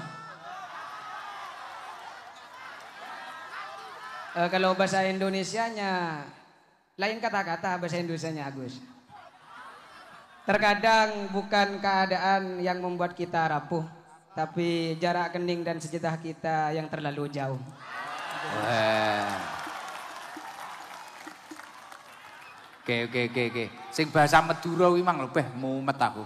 Kalau bahasa Indonesianya lain kata-kata bahasa Indonesianya Gus. Terkadang bukan keadaan yang membuat kita rapuh, tapi jarak kening dan sejetah kita yang terlalu jauh. Oke. Sing bahasa Madura kuwi mang lebih mumet aku.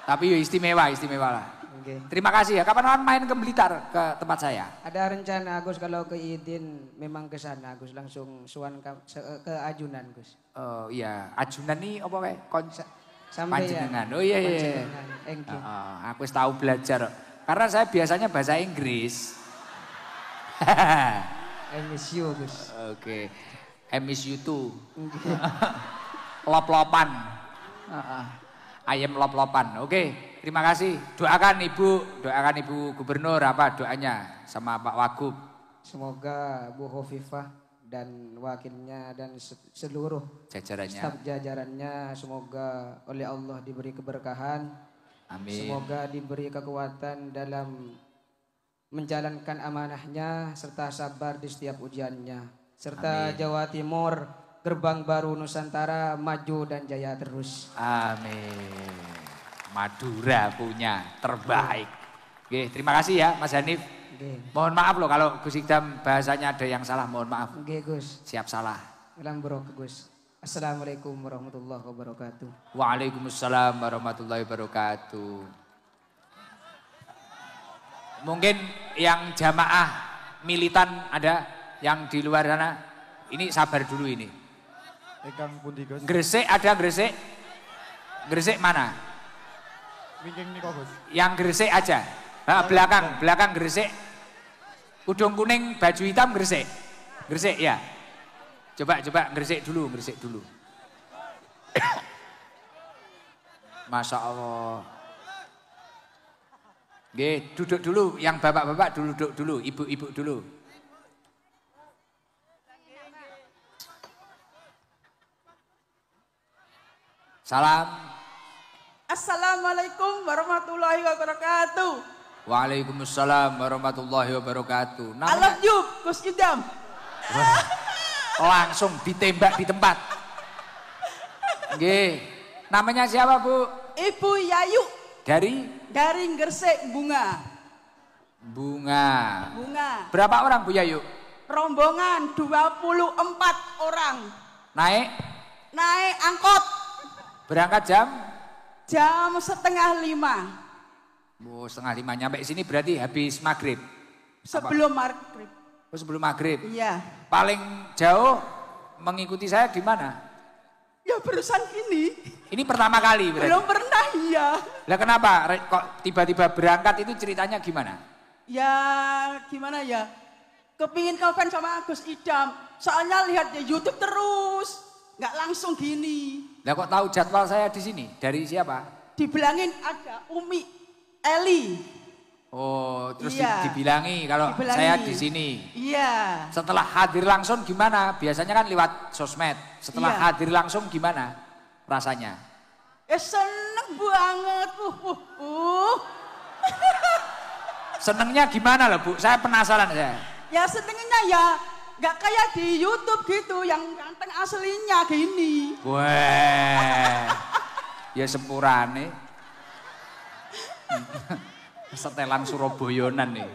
Tapi ya istimewa lah. Okay. Terima kasih ya. Kapan main ke Blitar ke tempat saya? Ada rencana Gus kalau ke Idin memang ke sana Gus, langsung suan ke Ajunan Gus. Oh iya, Ajunan nih apa kayak konsep sampai Panjenengan. Ya. Oh iya. Aku tahu belajar. Karena saya biasanya bahasa Inggris. I miss you Gus. Oke. I miss you too. Lop-lopan. Ayam lop-lopan. Oke, terima kasih. Doakan Ibu Gubernur apa doanya sama Pak Wagub. Semoga Bu Khofifah dan wakilnya dan seluruh staf jajarannya semoga oleh Allah diberi keberkahan. Amin. Semoga diberi kekuatan dalam menjalankan amanahnya serta sabar di setiap ujiannya. Serta amin. Jawa Timur gerbang baru Nusantara maju dan jaya terus. Amin. Madura punya terbaik. Oke, terima kasih ya Mas Hanif. Mohon maaf loh kalau Gus Ikdam bahasanya ada yang salah, mohon maaf. Oke Gus. Siap salah. Gus. Assalamualaikum warahmatullahi wabarakatuh. Waalaikumsalam warahmatullahi wabarakatuh. Mungkin yang jamaah militan ada yang di luar sana, Ini sabar dulu ini. Ingkang pundi Gus? Gresik ada Gresik? Gresik mana? Wingking niku Gus. Yang Gresik aja. Nah, belakang Gresik. Udung kuning baju hitam Gresik. Gresik ya. Coba Gresik dulu. Masya Allah. Nggih, duduk dulu. Yang bapak-bapak duduk dulu, ibu-ibu dulu. Salam. Assalamualaikum warahmatullahi wabarakatuh. Waalaikumsalam warahmatullahi wabarakatuh. I love you, Gus Idam. Langsung ditembak di tempat. Nggih. Namanya siapa, Bu? Ibu Yayu. Dari Gresik Bunga. Bunga. Berapa orang Bu Yayu? Rombongan 24 orang. Naik Angkot. Berangkat jam 4:30. Oh, 4:30 nyampe sini berarti habis maghrib. Sebelum maghrib. Oh, sebelum maghrib. Iya. Paling jauh mengikuti saya di mana? Ya barusan ini. Ini pertama kali berarti? Belum pernah, iya. Lah kenapa kok tiba-tiba berangkat itu ceritanya gimana? Ya gimana ya? Kepingin ngefans sama Gus Idam. Soalnya lihat di YouTube terus. Nggak langsung gini. Lah kok tahu jadwal saya di sini? Dari siapa? Dibilangin ada Umi Eli. Oh, terus iya. dibilangi kalau saya di sini. Iya. Setelah hadir langsung gimana? Biasanya kan lewat sosmed. Setelah hadir langsung gimana rasanya? Seneng banget. Senengnya gimana loh, Bu? Saya penasaran saya. Ya senengnya ya nggak kayak di YouTube gitu yang ganteng aslinya gini. Wah. Ya sepurane. Setelan Surabayanan nih.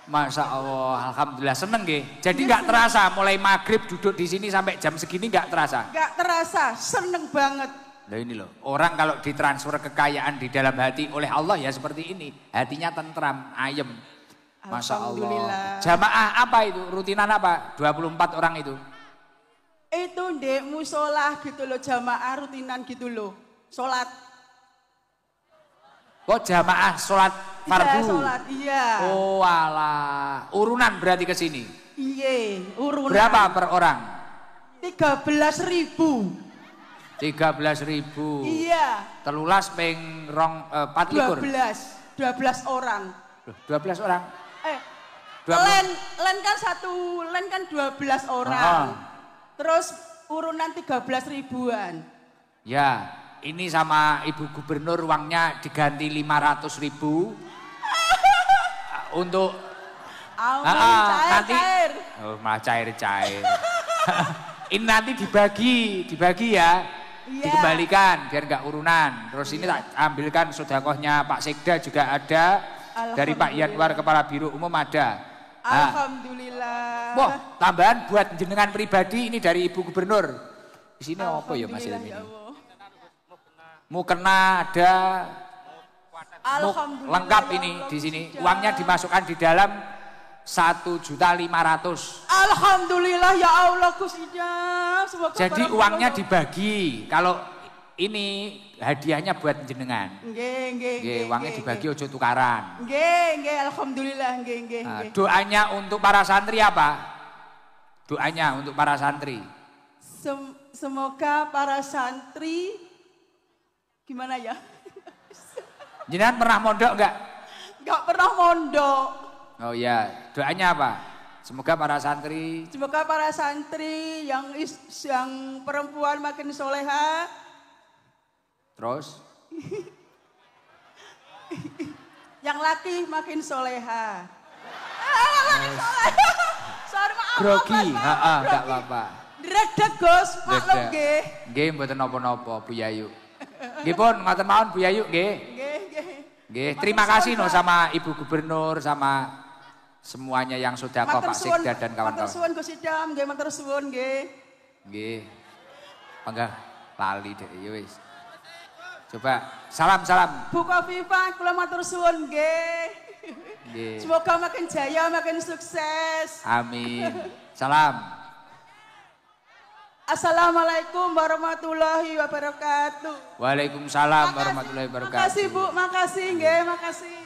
Masya Allah, alhamdulillah seneng nggih. Jadi nggak terasa mulai maghrib duduk di sini sampai jam segini nggak terasa. Nggak terasa, seneng banget. Nah ini loh, orang kalau ditransfer kekayaan di dalam hati oleh Allah ya seperti ini, hatinya tentram, ayem. Masya Allah. Jamaah apa itu? Rutinan apa? 24 orang itu? Itu di musola gitu loh, jamaah rutinan gitu loh, sholat. Oh jamaah sholat fardu? Iya sholat, iya. Oh alah, urunan berarti ke sini? Iya, urunan. Berapa per orang? 13.000. 13.000. Iya. Telulas peng rong 4 likur? 12 orang. 12 orang? Len kan 12 orang. Terus urunan 13.000-an. Ya, ini sama Ibu Gubernur uangnya diganti 500.000 untuk nanti cair. Oh, malah cair-cair. Ini nanti dibagi ya. Iya. Dikembalikan biar enggak urunan. Terus ini tak ambilkan sedekahnya Pak Sekda juga ada. Dari Pak Yanwar Kepala Biro Umum ada. Alhamdulillah. Wah, tambahan buat jenengan pribadi ini dari Ibu Gubernur. Di sini apa ya Mas Ilmi? Mukena ada. Alhamdulillah. Lengkap ini di sini. Uangnya dimasukkan di dalam 1.500.000. Alhamdulillah ya Allah Gus Idam. Jadi uangnya dibagi. Kalau ini hadiahnya buat jenengan. Nggih, uangnya dibagi ojo tukaran. Nggih, alhamdulillah nggih. Nah, doanya untuk para santri apa? Doanya untuk para santri. Semoga para santri gimana ya? Jenengan pernah mondok enggak? Enggak pernah mondok. Oh ya, doanya apa? Semoga para santri yang perempuan makin soleha. Terus? Yang laki makin soleha. Sorry maaf. Grogi, enggak apa-apa. Dredeg Gus, maklum nggih. Nggih, mboten napa-napa Bu Yayu. Nggih pun, ngoten mawon Bu Yayu nggih. Nggih, terima kasih no sama Ibu Gubernur sama semuanya yang sedekah Pak Sekda dan kawan-kawan. Matur suwun Gus Idam, nggih matur suwun nggih. Nggih. Panggah lali deh ya wis. Coba salam. Bu Kofifa kula matur suwun nggih. Semoga makin jaya, makin sukses. Amin. Salam. Assalamualaikum warahmatullahi wabarakatuh. Waalaikumsalam warahmatullahi wabarakatuh. Makasih Bu, makasih nggih, makasih.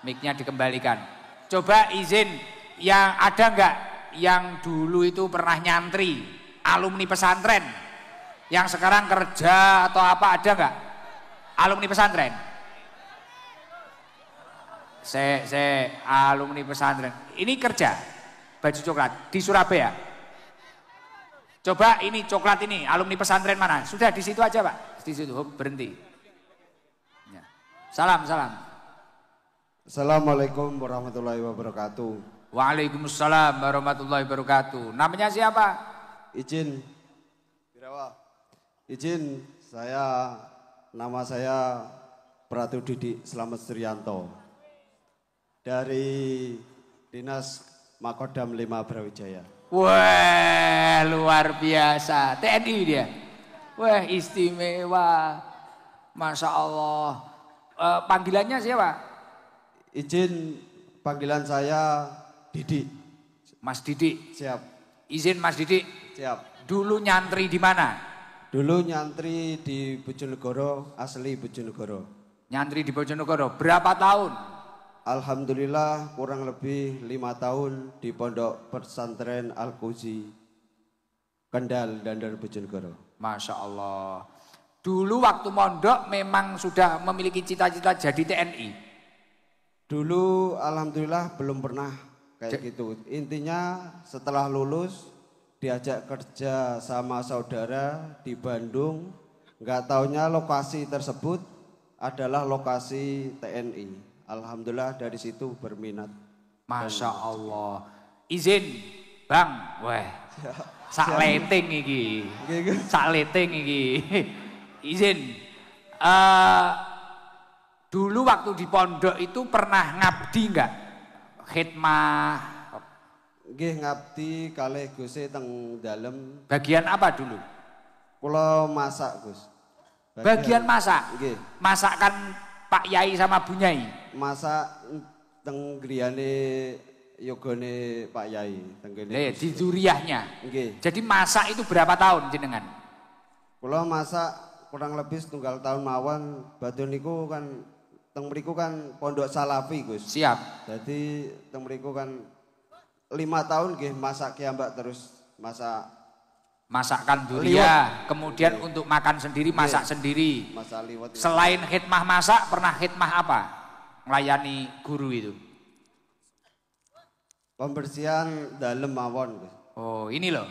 Mic-nya dikembalikan. Coba izin yang ada enggak yang dulu itu pernah nyantri, alumni pesantren, yang sekarang kerja atau apa, ada enggak? Alumni pesantren? Alumni pesantren. Ini kerja, baju coklat di Surabaya. Coba ini coklat ini, alumni pesantren mana? Sudah di situ aja Pak, di situ, berhenti. Ya. Salam. Assalamualaikum warahmatullahi wabarakatuh. Waalaikumsalam warahmatullahi wabarakatuh. Namanya siapa? Izin, nama saya Pratu Didi Slamet Suryanto dari Dinas Makodam 5 Brawijaya. Wah, luar biasa. TNI dia. Wah, istimewa. Masya Allah. Panggilannya siapa? Izin, panggilan saya Didi. Mas Didi. Siap. Izin Mas Didi. Siap. Dulu nyantri di mana? Dulu nyantri di Bojonegoro, asli Bojonegoro. Nyantri di Bojonegoro. Berapa tahun? Alhamdulillah kurang lebih 5 tahun di Pondok Pesantren Al-Quzi, Kendal, Dandar, Bojonegoro. Masya Allah. Dulu waktu mondok memang sudah memiliki cita-cita jadi TNI? Dulu alhamdulillah belum pernah kayak gitu. Intinya setelah lulus diajak kerja sama saudara di Bandung. Nggak taunya lokasi tersebut adalah lokasi TNI. Alhamdulillah dari situ berminat. Masya Allah. Izin Bang, weh, sak leting iki. Sak leting iki. Izin, dulu waktu di pondok itu pernah ngabdi enggak? Khidmah? Nggih, ngabdi kalih Gus teng dalem. Bagian apa dulu? Kula masak, Gus. Bagian masak? Nggih. Masakan Pak Yai sama Bu Nyai? Masak teng griyane yogane Pak Yai, teng kene. Di duriahnya. Nggih. Jadi masak itu berapa tahun jenengan? Kula masak kurang lebih setunggal tahun mawon. Badhe niku kan teng mriku kan pondok Salafi, Gus. Siap. Jadi teng mriku kan 5 tahun nggih masak kiambak terus masak. Masakan duriah, kemudian untuk makan sendiri, masak sendiri. Masak liwet. Selain khidmah masak, pernah khidmah apa? Melayani guru itu. Pembersihan dalem mawon. Oh ini loh,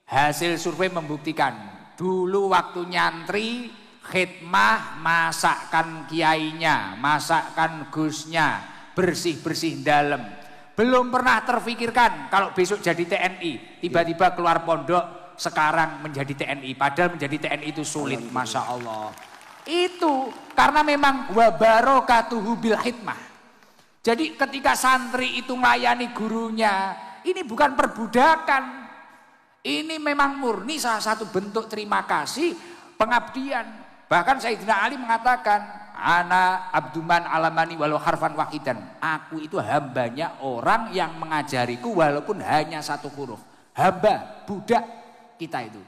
hasil survei membuktikan. Dulu waktu nyantri, khidmah masakan kiainya, masakan gusnya, bersih-bersih dalem. Belum pernah terfikirkan kalau besok jadi TNI, tiba-tiba keluar pondok, sekarang menjadi TNI. Padahal menjadi TNI itu sulit, Masya Allah. Itu karena memang wabarakatuhu bil hikmah. Jadi ketika santri itu melayani gurunya, ini bukan perbudakan. Ini memang murni salah satu bentuk terima kasih, pengabdian. Bahkan Sayyidina Ali mengatakan, ana abduman alamani walau harfan wahidan. Aku itu hambanya orang yang mengajariku walaupun hanya satu huruf. Hamba, budak kita itu.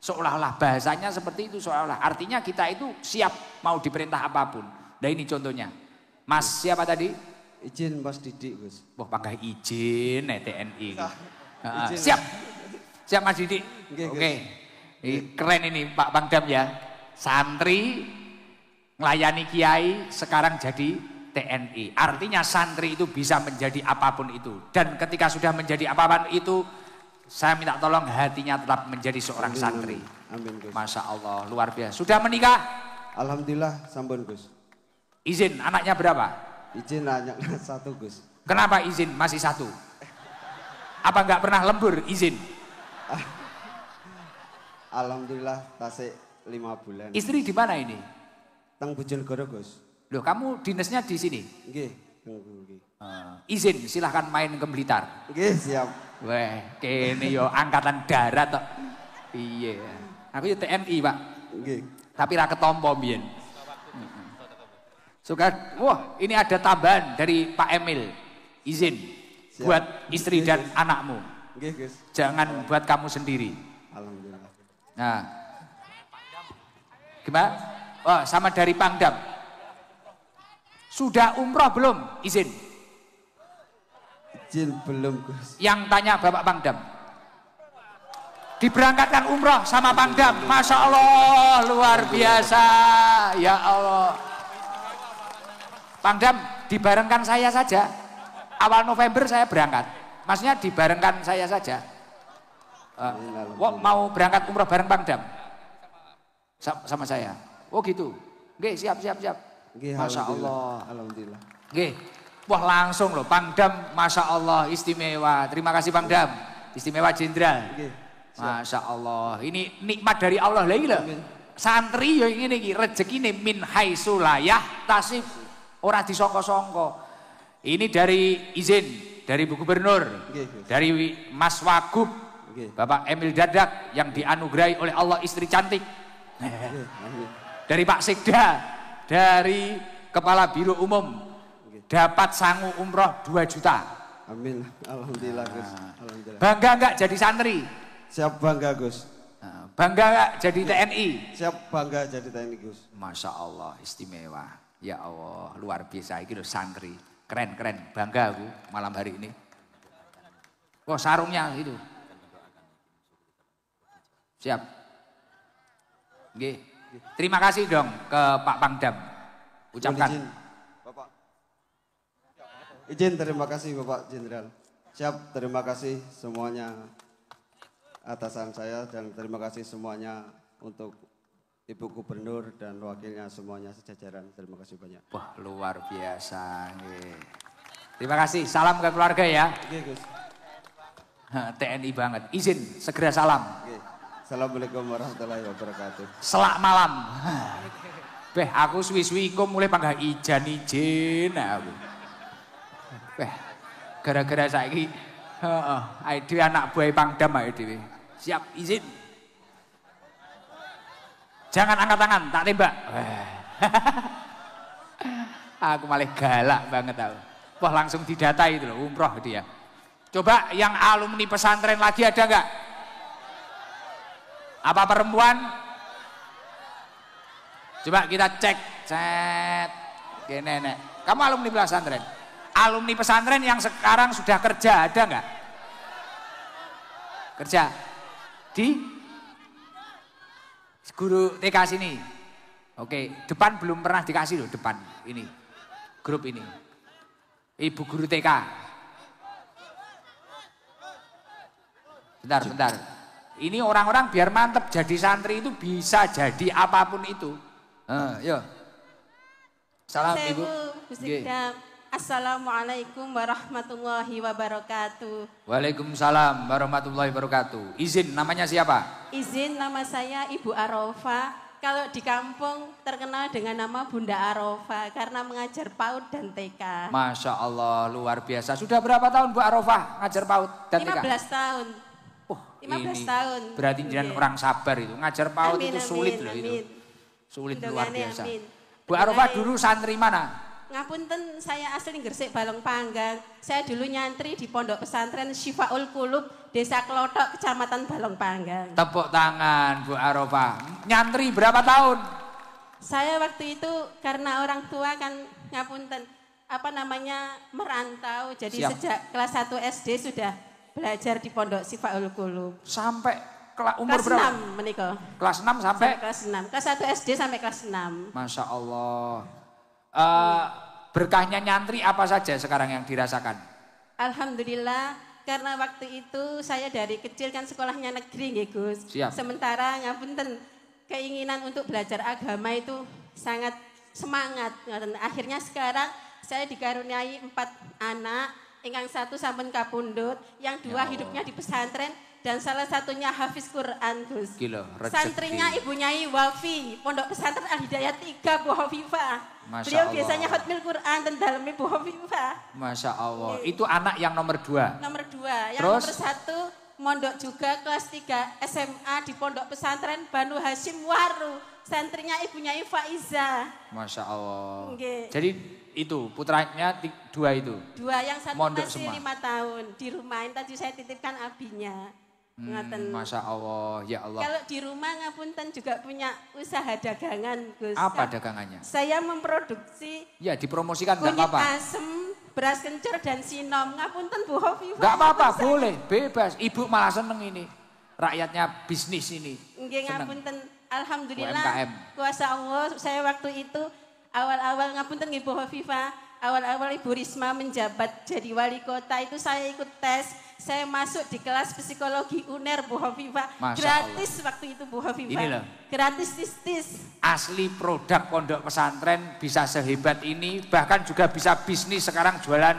Seolah-olah bahasanya seperti itu, seolah-olah artinya kita itu siap mau diperintah apapun. Nah ini contohnya. Mas siapa tadi? Izin Mas Didi, Gus. Wah pakai izin TNI. Siap. Siap Mas Didi. Oke. Keren ini Pak Pangdam ya. Santri melayani kiai sekarang jadi TNI. Artinya santri itu bisa menjadi apapun itu. Dan ketika sudah menjadi apapun itu, saya minta tolong hatinya tetap menjadi seorang santri. Amin, Gus. Masya Allah, luar biasa. Sudah menikah? Alhamdulillah, sampun, Gus. Izin, anaknya berapa? Izin anaknya 1, Gus. Kenapa izin masih 1? Apa enggak pernah lembur izin? Alhamdulillah, tasik 5 bulan. Istri di mana ini? Teng Bojonegoro, Gus. Loh, kamu dinasnya di sini? Nggih. Izin, silahkan main ke Blitar. Nggih, siap. Wah, kene yo angkatan darat tok. Iya. Aku yo TNI, Pak. Nggih. Tapi ra ketompo mbiyen. Suka, wah, ini ada tambahan dari Pak Emil. Izin buat istri dan anakmu. Nggih, Gus. Jangan buat kamu sendiri. Alhamdulillah. Nah. Gimana? Oh, sama dari Pangdam. Sudah umroh belum? Izin. Izin belum, Gus. Yang tanya Bapak Pangdam. Diberangkatkan umroh sama Pangdam. Masya Allah, luar biasa. Ya Allah. Pangdam, dibarengkan saya saja. Awal November saya berangkat. Maksudnya dibarengkan saya saja. Mau berangkat umroh bareng Pangdam? Sama saya. Oh gitu. Oke, siap. Masya Allah. Alhamdulillah. Oke. Wah langsung loh, Pangdam, Masya Allah, istimewa. Terima kasih Pangdam, istimewa Jenderal. Masya Allah, ini nikmat dari Allah lagi loh. Santri ya ini rezeki ini min haitsu la yahtasib, ora disangka-sangka. Ini dari izin dari Bu Gubernur, dari Mas Wagub, Bapak Emil Dadak yang dianugerahi oleh Allah istri cantik. Dari Pak Sekda, dari Kepala Biro Umum dapat sangu umroh 2 juta. Amin. Alhamdulillah, Gus. Alhamdulillah. Bangga enggak jadi santri? Siap bangga, Gus. Bangga enggak jadi TNI? Siap bangga jadi TNI, Gus. Masya Allah, istimewa. Ya Allah, luar biasa. Ini loh santri. Keren. Bangga aku malam hari ini. Wah, sarungnya itu. Siap. Oke. Terima kasih dong ke Pak Pangdam. Ucapkan. Bapak. Izin terima kasih Bapak Jenderal. Siap, terima kasih semuanya atasan saya dan terima kasih semuanya untuk Ibu Gubernur dan wakilnya semuanya sejajaran. Terima kasih banyak. Wah, luar biasa. Terima kasih. Salam ke keluarga ya. Gus. TNI banget. Izin segera salam. Assalamualaikum warahmatullahi wabarakatuh. Selak malam. Beh, aku suwi-suwi kok mulai panggah izin aku. Beh, gara-gara saiki heeh, anak buah Pangdam ae dhewe. Siap, izin. Jangan angkat tangan, tak tembak. Aku malah galak banget aku. Wah, langsung didata itu loh, umroh dia. Coba yang alumni pesantren lagi ada enggak? Apa perempuan? Coba kita cek. Oke, nenek. Kamu alumni pesantren? Alumni pesantren yang sekarang sudah kerja ada enggak? Kerja di guru TK sini. Oke, depan belum pernah dikasih loh, depan ini. Grup ini. Ibu guru TK. Bentar. Ini orang-orang biar mantep jadi santri itu bisa jadi apapun itu. Yo. Salam Ibu. Assalamualaikum warahmatullahi wabarakatuh. Waalaikumsalam warahmatullahi wabarakatuh. Izin, namanya siapa? Izin, nama saya Ibu Arofa. Kalau di kampung terkenal dengan nama Bunda Arofa karena mengajar PAUD dan TK. Masya Allah, luar biasa. Sudah berapa tahun Bu Arofa ngajar PAUD dan TK? 15 tahun. 15 tahun. Berarti jangan orang sabar itu. Ngajar PAUD itu sulit loh itu. Sulit luar biasa. Bu Arofa dulu santri mana? Ngapunten, saya asli Gresik Balong Panggang. Saya dulu nyantri di Pondok Pesantren Syifaul Qulub, Desa Klotok, Kecamatan Balong Panggang. Tepuk tangan Bu Arofa. Nyantri berapa tahun? Saya waktu itu karena orang tua kan ngapunten, merantau. Jadi sejak kelas 1 SD sudah belajar di Pondok Syifaul Qulub. Sampai umur kelas berapa? 6 menikah. Kelas 6 sampai? Kelas 6. Kelas 1 SD sampai kelas 6. Masya Allah. Berkahnya nyantri apa saja sekarang yang dirasakan? Alhamdulillah, karena waktu itu saya dari kecil kan sekolahnya negeri nggih Gus. Siap. Sementara ngapunten keinginan untuk belajar agama itu sangat semangat. Akhirnya sekarang saya dikaruniai 4 anak, ingkang 1 sampun kapundhut, yang 2 hidupnya di pesantren dan salah satunya hafiz Quran Gus. Gila, rezeki. Santrinya Ibu Nyai Wafi, Pondok Pesantren Al Hidayah 3 Bu Hovifah. Allah. Beliau biasanya khotmil Quran dan dalam Bu Hovifah. Masya Allah. Itu anak yang nomor 2. Nomor 2, yang Terus? nomor 1 mondok juga kelas 3 SMA di Pondok Pesantren Banu Hashim Waru. Santrinya ibunya Faiza. Masya Allah. Nggih. Jadi itu putranya 2 itu? 2, yang satu mondok masih semua. 5 tahun. Di rumahin tadi saya titipkan abinya. Masya Allah, ya Allah. Kalau di rumah ngapunten juga punya usaha dagangan, Gus. Apa dagangannya? Saya memproduksi ya dipromosikan nggak kunyit apa-apa. asem, beras kencur dan sinom. Ngapunten Bu Hovifah. Nggak apa-apa, boleh, bebas. Ibu malah seneng ini. Rakyatnya bisnis ini. Nggih ngapunten, alhamdulillah. UMKM. Kuasa Allah, saya waktu itu awal-awal ngapunten nggih Bu Hovifah. Awal-awal Ibu Risma menjabat jadi wali kota itu saya ikut tes. Saya masuk di kelas psikologi UNER Bu Hovifah. Gratis waktu itu Bu Hovifah. Ini loh. Gratis tis. Asli produk pondok pesantren bisa sehebat ini. Bahkan juga bisa bisnis sekarang jualan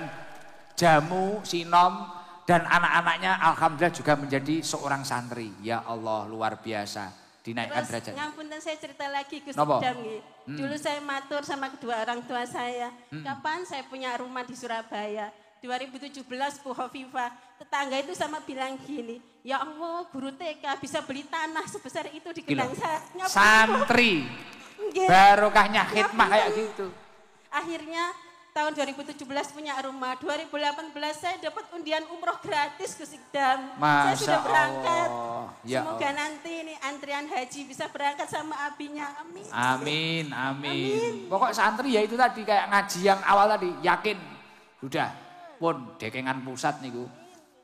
jamu, sinom. Dan anak-anaknya alhamdulillah juga menjadi seorang santri. Ya Allah luar biasa. Dinaikkan derajat. Ngapunten saya cerita lagi Gus Nopo? Idam nggih. Dulu saya matur sama kedua orang tua saya. Kapan saya punya rumah di Surabaya? 2017 Bu Hovifah. Tetangga itu sama bilang gini, ya Allah guru TK bisa beli tanah sebesar itu di Kendang saya. Santri. Barokahnya khidmah kayak gitu. Akhirnya tahun 2017 punya rumah. 2018 saya dapat undian umroh gratis Gus Idam. Saya sudah berangkat. Ya semoga nanti ini antrian haji bisa berangkat sama abinya. Amin. Amin, amin. Pokok santri ya itu tadi kayak ngaji yang awal tadi. Yakin. Sudah. Pun dekengan pusat niku.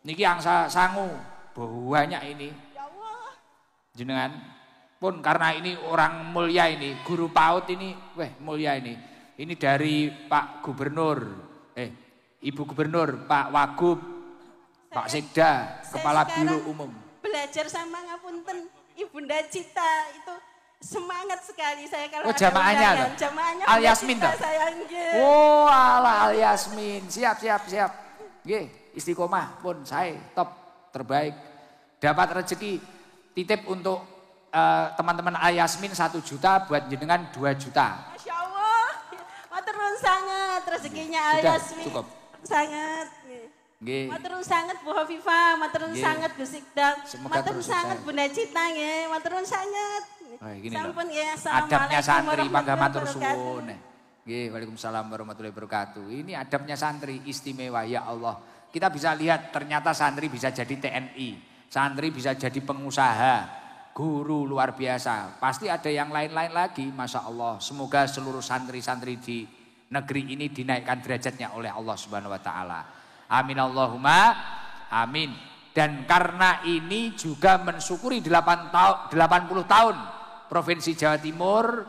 Niki yang sangu. Banyak ini. Ya Allah. Jenengan. Pun karena ini orang mulia ini. Guru PAUD ini. Mulia ini. Ini dari Pak Gubernur. Ibu Gubernur. Pak Wagub. Pak Sekda. Kepala Biro Umum. Belajar sama ngapunten Ibunda Cita itu semangat sekali saya kalau jamaahnya jamaahnya Al Yasmin toh. Oh, ala Al Yasmin. Siap. Nggih, istiqomah pun saya top terbaik. Dapat rezeki titip untuk teman-teman Al Yasmin 1 juta buat jenengan 2 juta. Masya Allah. Matur nuwun sangat rezekinya Al Yasmin. Cukup. Sangat. Nggih. Matur nuwun sangat Bu Hovifah, matur nuwun sangat Gus Ikdam. Matur nuwun sangat Bunda Cita nggih, matur nuwun sangat. Sampun ya, adabnya santri mangga matur wabarakatuh. suwun. Nggih, Waalaikumsalam warahmatullahi wabarakatuh. Ini adabnya santri istimewa ya Allah. Kita bisa lihat ternyata santri bisa jadi TNI, santri bisa jadi pengusaha, guru luar biasa. Pasti ada yang lain-lain lagi, Masya Allah. Semoga seluruh santri-santri di negeri ini dinaikkan derajatnya oleh Allah Subhanahu Wa Taala. Amin Allahumma amin. Dan karena ini juga mensyukuri 80 tahun Provinsi Jawa Timur,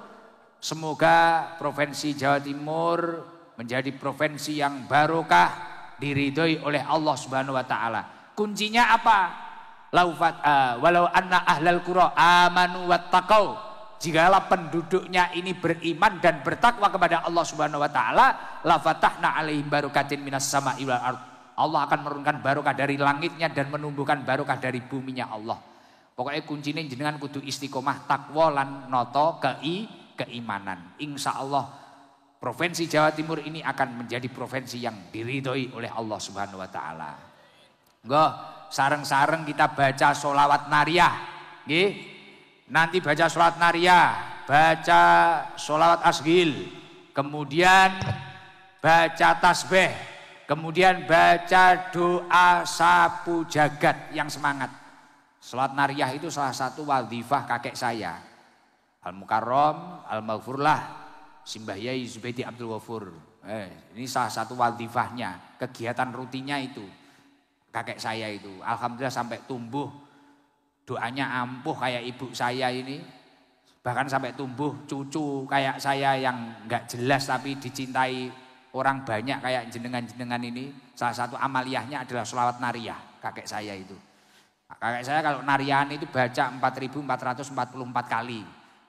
semoga Provinsi Jawa Timur menjadi provinsi yang barokah, diridhoi oleh Allah Subhanahu Wa Taala. Kuncinya apa? Walau anna ahlal qura amanu wattaqau. Jikalau penduduknya ini beriman dan bertakwa kepada Allah Subhanahu Wa Taala, la fatahna alaihim barokatin minas sama'i wal ardh. Allah akan menurunkan barokah dari langitnya dan menumbuhkan barokah dari buminya Allah. Pokoknya kuncinya jenengan kudu istiqomah takwa lan noto keimanan. Insya Allah Provinsi Jawa Timur ini akan menjadi provinsi yang diridhoi oleh Allah Subhanahu Wa Taala. Nggih, sareng-sareng kita baca sholawat nariyah. Nggih. Nanti baca sholawat nariyah, baca sholawat asghil, kemudian baca tasbih, kemudian baca doa sapu jagat yang semangat. Salat nariyah itu salah satu wadhifah kakek saya. Al-Mukarram, Al-Maghfurlah, Simbah Yai Zubaidi Abdul Ghafur. Ini salah satu wadhifahnya, kegiatan rutinnya itu. Kakek saya itu. Alhamdulillah sampai tumbuh, doanya ampuh kayak ibu saya ini. Bahkan sampai tumbuh cucu kayak saya yang enggak jelas tapi dicintai orang banyak kayak jenengan-jenengan ini. Salah satu amaliyahnya adalah sholawat nariyah kakek saya itu. Kakek saya kalau narian itu baca 4.444 kali.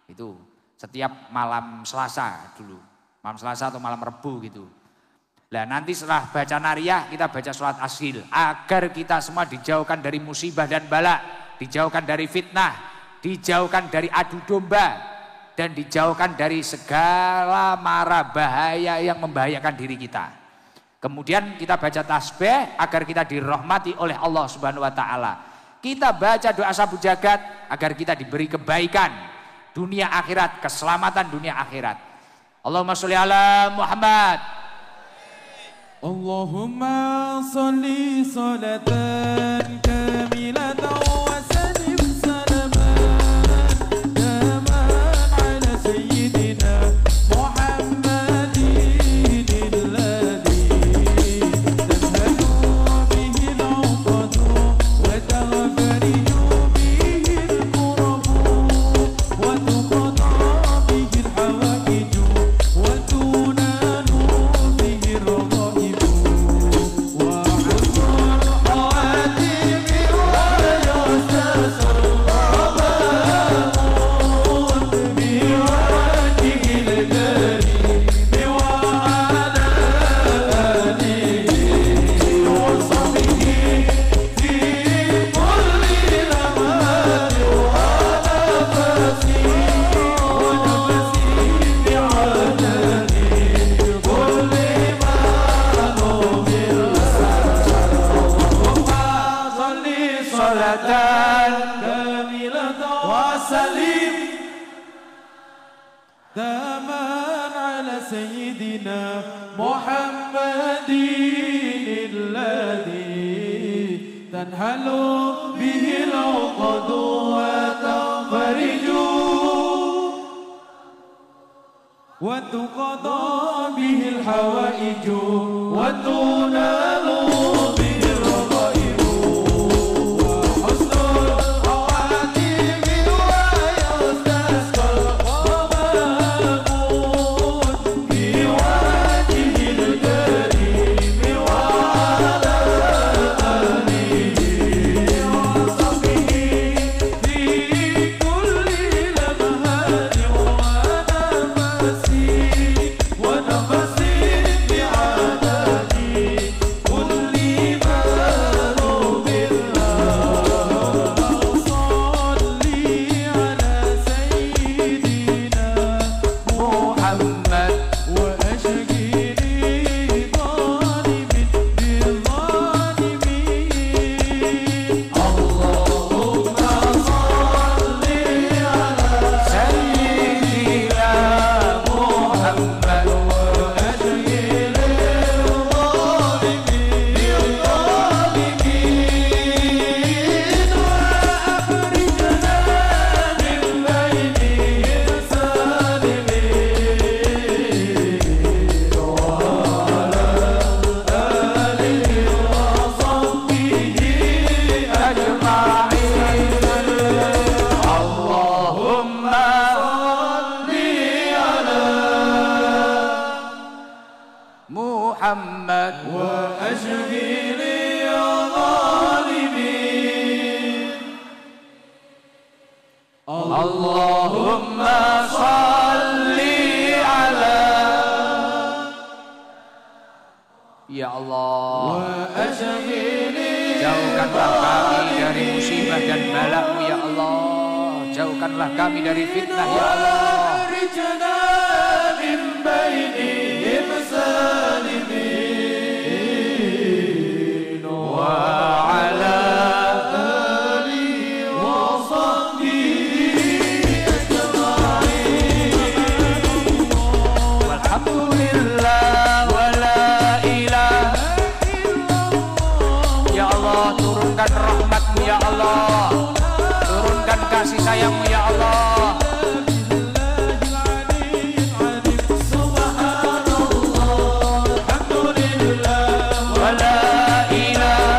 Itu setiap malam Selasa dulu. Malam Selasa atau malam Rebu gitu. Nah nanti setelah baca nariyah kita baca sholat asghil. Agar kita semua dijauhkan dari musibah dan bala. Dijauhkan dari fitnah. Dijauhkan dari adu domba. Dan dijauhkan dari segala mara bahaya yang membahayakan diri kita. Kemudian kita baca tasbih agar kita dirahmati oleh Allah Subhanahu Wa Taala. Kita baca doa sabu jagat agar kita diberi kebaikan dunia akhirat, keselamatan dunia akhirat. Allahumma sholli ala Muhammad. Allahumma sholli sholatan kamilatan wa sallim salaman daman ala sayyidina Muhammadin alladhi tanhalu bihi al-uqadu wa taghfariju bihi al-kurabu wa tuqada bihi al-hawaiju wa tunalu bihi ar-ragaibu wa husnul khawatimi wa yustasal rabbahum biwajhil karim wa ala alihi wa sahbihi fi kulli lamarin wa nafasi bi'adadi kulli ma nubil Allahumma sholli sholatan kamilatan wa sallim daman ala sayyidina Muhammadin alladhi tanhalu bihi al-uqadu wa taghfariju wa tuqada bihi al-hawaiju wa tunalu bihi ar-ragaibu wa husnul khawatimi wa yustasqal ghamamut biwajhil karim wa ala alihi wa sahbihi fi kulli lamahatin wa nafasi bi'adadi kulli ma nubillah salli ala sayyidina Muhammad. wa ashghili zalimin bil-zalimin Allahumma salli ala Sayyidina Muhammad. wa ashghili zalimin bil-zalimin wa akhrijna min bainihim salimin wa ala alihi wa sahbihi Ajma'in. Allahumma salli ala Muhammad. wa ashghili zalimin Allahumma salli ala. Ya Allah, wa ashghili jauhkanlah kami dari musibah dan balamu ya Allah. Jauhkanlah kami dari fitnah ya Allah. akhrijna min bainihim salimin Wa ala alihi wa sahbihi ajma'in walhamdulillah wa la ilaha. Ya Allah, turunkan rahmatmu ya Allah. Turunkan kasih sayangmu ya Allah. Wa la ilaha.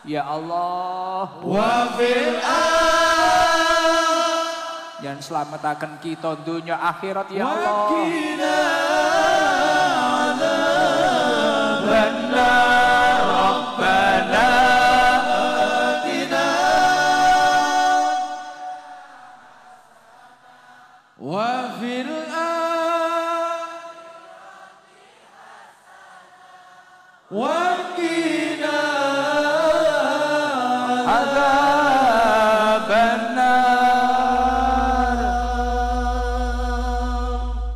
Ya Allah. Wa fil yang selamatkan kita dunia akhirat ya Allah. Wakina adzabannar Rabbana atina wa fil wakina adzabannar